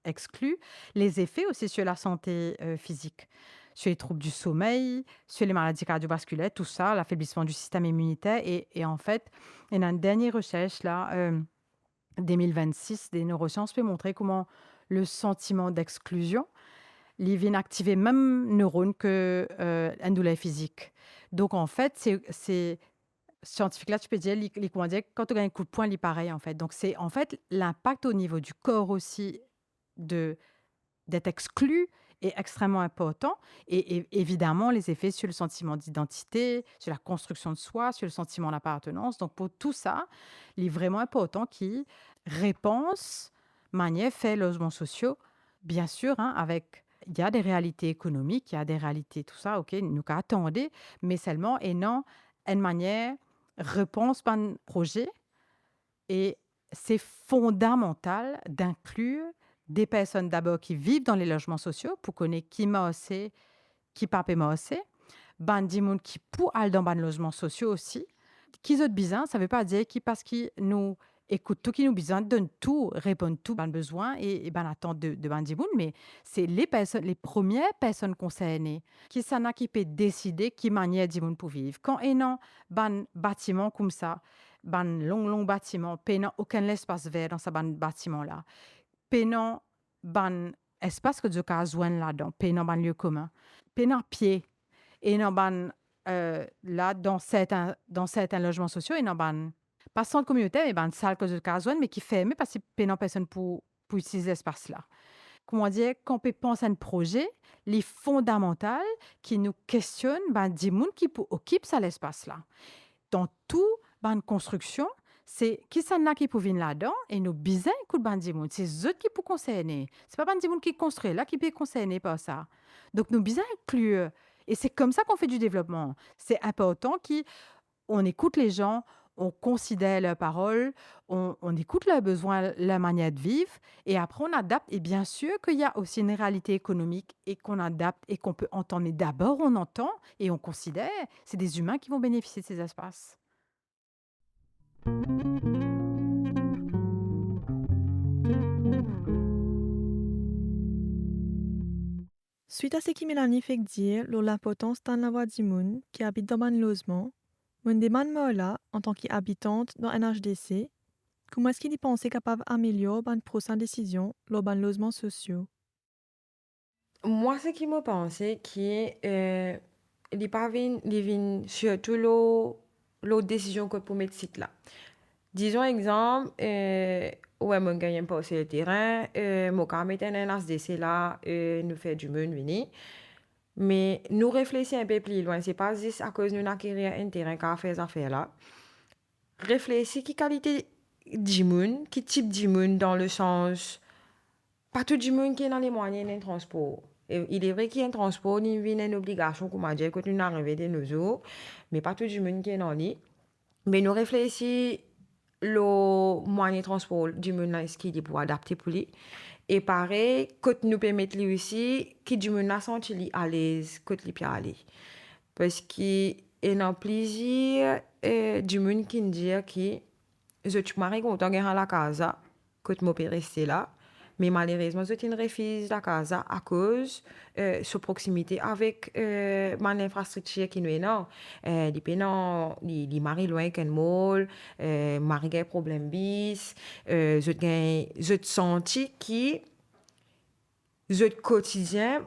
exclu. Les effets aussi sur la santé physique, sur les troubles du sommeil, sur les maladies cardiovasculaires, tout ça, l'affaiblissement du système immunitaire. Et en fait, il y a une dernière recherche là, 2026, des neurosciences peut montrer comment le sentiment d'exclusion, il vient activer même neurones que une douleur physique. Donc en fait, c'est scientifique là, tu peux dire, comment dire, quand tu as un coup de poing, il est pareil en fait. Donc c'est en fait l'impact au niveau du corps aussi d'être exclu est extrêmement important et évidemment les effets sur le sentiment d'identité, sur la construction de soi, sur le sentiment d'appartenance. Donc pour tout ça, il est vraiment important qu'il réponse manière fait logements sociaux, bien sûr, hein, avec il y a des réalités économiques, il y a des réalités tout ça, ok, nous attendez, mais seulement et non une manière réponse par un projet et c'est fondamental d'inclure des personnes d'abord qui vivent dans les logements sociaux pour connaître qui m'a aussi, qui pape m'a aussi, des gens qui pour aller dans les logements sociaux aussi, qui ont besoin, ça ne veut pas dire qui parce qu'ils nous écoutent tout, qui nous besoin, donne tout, répondent tout, ben besoin et attente de des gens, mais c'est les personnes, les premières personnes concernées qui s'en a qui peut décider qui manière des gens pour vivre. Quand il y a un bâtiment comme ça, un long bâtiment, il n'y a aucun espace vert dans ce bâtiment-là. Pénant ban espace que tu as besoin là-dedans, pénant ban lieu commun, pénant pied, et non ban là dans certains logements sociaux, et non ban pas centre communautaire, mais ban salle que tu as besoin, mais qui ferme parce que pénant personne pour utiliser l'espace là. Comment dire, quand on pense à un projet, les fondamentaux qui nous questionnent, des gens qui occupent ça l'espace là. Dans tout ban construction, c'est qui s'en a qui pour venir là-dedans et nous besoin de bandi moun, c'est eux qui pour concerner, c'est pas bandi moun qui construit là qui peut concerner par ça. Donc nous besoin inclure et c'est comme ça qu'on fait du développement. C'est important qu'on écoute les gens, on considère leurs paroles, on écoute leurs besoins, leur manière de vivre et après on adapte et bien sûr qu'il y a aussi une réalité économique et qu'on adapte et qu'on peut entendre mais d'abord on entend et on considère, c'est des humains qui vont bénéficier de ces espaces.
Suite à ce que Mélanie fait dire sur l'importance d'un voix du monde qui habite dans un logement, je me demande là, en tant qu'habitante dans un HDC, comment est-ce qu'il y pense capable d'améliorer une prochaine décision sur les logements sociaux.
Moi, ce qui me pensait qui est, il pas vin surtout l'autre décision que pour mettre site là. Disons exemple, ouais, mon gagne pas sur le terrain, mon cas mettre un ASDC là, nous fait du monde venir. Mais nous réfléchissons un peu plus loin, c'est pas juste à cause de nous acquérir un terrain qu'à faire ces affaires là. Réfléchis qui qualité d'immun, qui type d'immun dans le sens, pas tout le monde qui est dans les moyens d'un transport. Et il est vrai qu'il y a un transport, il y a une obligation, comme on dit, quand nous arrivons de nos jours, mais pas tout le monde qui est dans lui. Mais nous réfléchissons le moyen de transport du monde là, est-ce qu'il est pour adapter pour lui. Et pareil, quand nous permettons lui aussi, qui du monde là senti lui à l'aise, quand il peut aller. Parce qu'il y a plaisir du monde qui dit que je suis mariée content de la casa, quand je peux rester là. Mais malheureusement, je refuse la casa à cause de sa proximité avec mon infrastructure qui nous est là. Il marie loin qu'un mall, marie a problème bis, je senti que je quotidien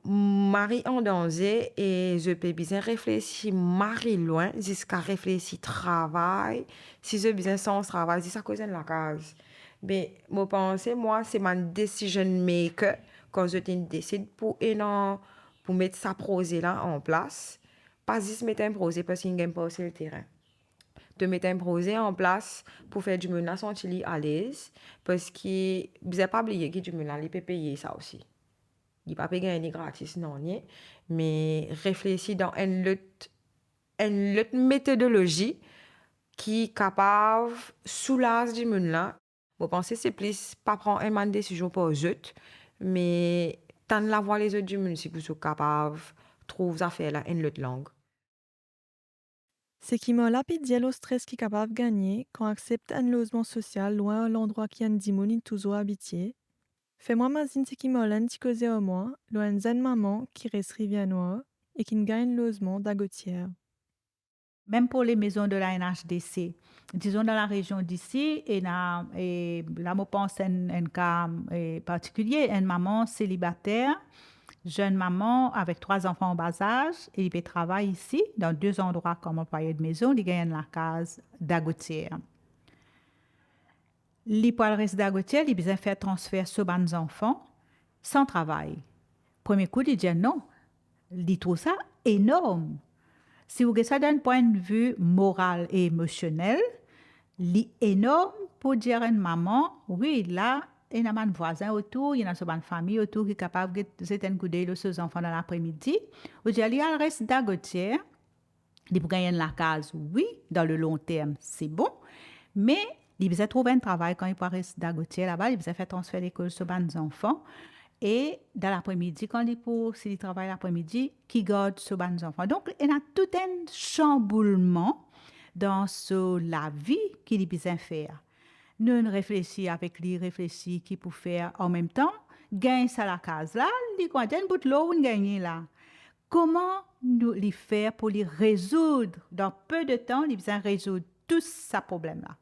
Marie en danger et je peux bien réfléchir Marie loin jusqu'à réfléchir travail si je besoin sans travail c'est à cause de la case mais moi penser moi c'est ma decision maker quand je décide pour mettre ça projet là en place pas juste mettre un projet parce qu'il n'aime pas sur le terrain de mettre un projet en place pour faire du menace sentir à l'aise parce que vous n'avez pas oublié que du menace il peut payer ça aussi. Il ne peut pas gagner gratis, non, mais réfléchir dans une autre méthodologie qui est capable de soulager du monde là. Je pense que c'est plus pas prendre une décision pour eux autres, mais tant la voir les autres du monde si vous êtes capable de trouver ça faire là une autre langue.
C'est qui m'a lapidé le stress qui est capable de gagner quand on accepte un logement social loin de l'endroit qui a un dimoni toujours habité. Fais-moi ma zine ce qui m'a l'anti causé au moins, loin d'une maman qui reste rivière noire et qui ne gagne le logement d'Agotière.
Même pour les maisons de la NHDC, disons dans la région d'ici, et là, je pense à un cas particulier, une maman célibataire, jeune maman avec 3 enfants en bas âge, et il peut travailler ici, dans 2 endroits comme employé de maison, il gagne la case d'Agotière. Les pour le reste d'Agotière, il a besoin de faire transfert sur les enfants sans travail. Premier coup, il dit non. Il trouve ça énorme. Si vous regardez ça d'un point de vue moral et émotionnel, c'est énorme pour dire à une maman, oui, là, il y a un voisin autour, il y a une famille autour qui est capable de jeter un coup d'œil sur ses enfants dans l'après-midi. Vous dites, il y a le reste d'Agotière, il peut gagner la case, oui, dans le long terme, c'est bon, mais il besoin trouver un travail quand il peut rester d'Agotière là-bas, il besoin faire transfert d'école sur les enfants. Et dans l'après-midi, quand s'il travaille l'après-midi, qui garde sur les enfants. Donc, il y a tout un chamboulement dans la vie qu'il a besoin de faire. Nous réfléchissons avec lui, réfléchissons qui peut faire en même temps, gagner ça la case là, il y a un bout de l'eau, gagner là. Comment nous les faire pour les résoudre? Dans peu de temps, il a besoin de résoudre tous ces problèmes-là.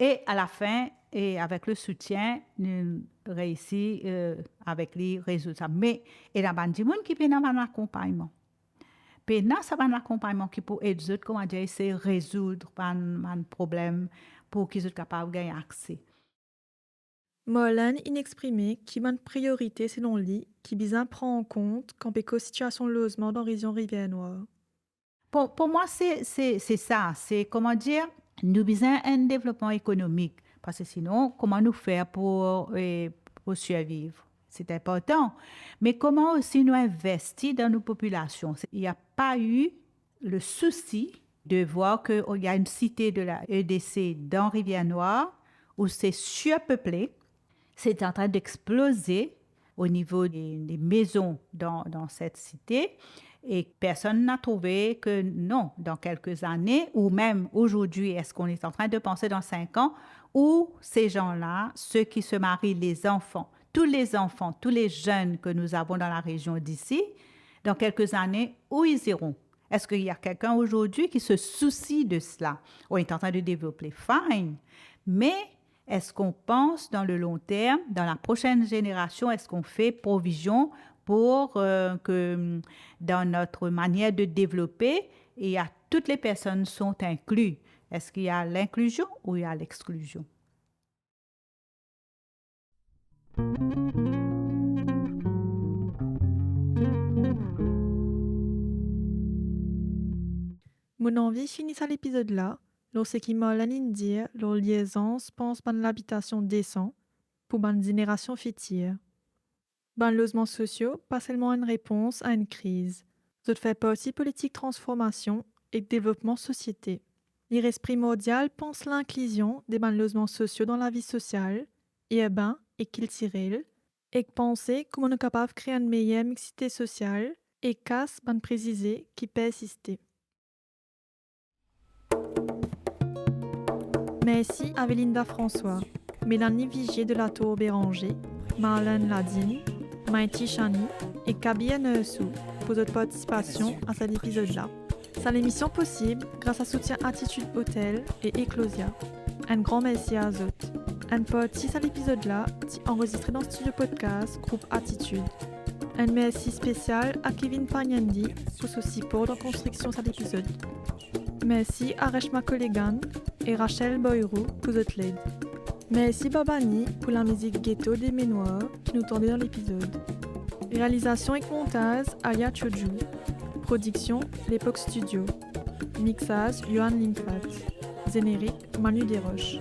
Et à la fin, et avec le soutien, nous réussissons avec les résultats. Mais il y a des gens qui peuvent avoir l'accompagnement. Puis, ça va l'accompagnement qui peut aider les autres, comment dire, essayer de résoudre un problème pour qu'ils soient capables de gagner accès.
Molan inexprimé qui a une priorité selon lui, qui bien prend en compte quand péco situation de logement dans la région Rivière-Noire.
Pour moi, c'est ça. C'est, comment dire, nous besoin un développement économique. Parce que sinon, comment nous faire pour survivre? C'est important. Mais comment aussi nous investir dans nos populations? Il n'y a pas eu le souci de voir qu'il y a une cité de la EDC dans Rivière-Noire où c'est surpeuplé. C'est en train d'exploser au niveau des maisons dans cette cité. Et personne n'a trouvé que non, dans quelques années, ou même aujourd'hui, est-ce qu'on est en train de penser dans 5 ans, où ces gens-là, ceux qui se marient, les enfants, tous les jeunes que nous avons dans la région d'ici, dans quelques années, où ils iront? Est-ce qu'il y a quelqu'un aujourd'hui qui se soucie de cela? On est en train de développer, fine, mais est-ce qu'on pense dans le long terme, dans la prochaine génération, est-ce qu'on fait provision pour que dans notre manière de développer, toutes les personnes sont incluses? Est-ce qu'il y a l'inclusion ou il y a l'exclusion?
Mon envie finit à l'épisode là, lorsqu'il m'a dire leur liaison pense ban l'habitation décent pour ban génération future. Ban logements sociaux, pas seulement une réponse à une crise. Ça fait partie politique transformation et développement société. Il reste primordial pense l'inclusion des ban logements sociaux dans la vie sociale, urbain et culturelle, et penser comment on est capable de créer une meilleure mixité sociale et casse ban précisé qui peut exister. Merci à Vélinda François, Mélanie Vigier de la Tour Béranger, Marlène Ladine, Maïti Chani et Kabia Neusou pour votre participation à cet épisode-là. C'est l'émission possible grâce à soutien Attitude Hôtel et Eclosia. Un grand merci à eux. Un partie à l'épisode-là est enregistré dans le studio podcast Groupe Attitude. Un merci spécial à Kevin Pagnandi pour son support dans la construction de cet épisode. Merci à Reshma Collegan et Rachel Boyrou pour votre aide. Merci Babani pour la musique ghetto des Ménoirs qui nous tendait dans l'épisode. Réalisation et montage Alia Choju. Production L'Époque Studio. Mixage Johan Limfat. Générique Manu Desroches.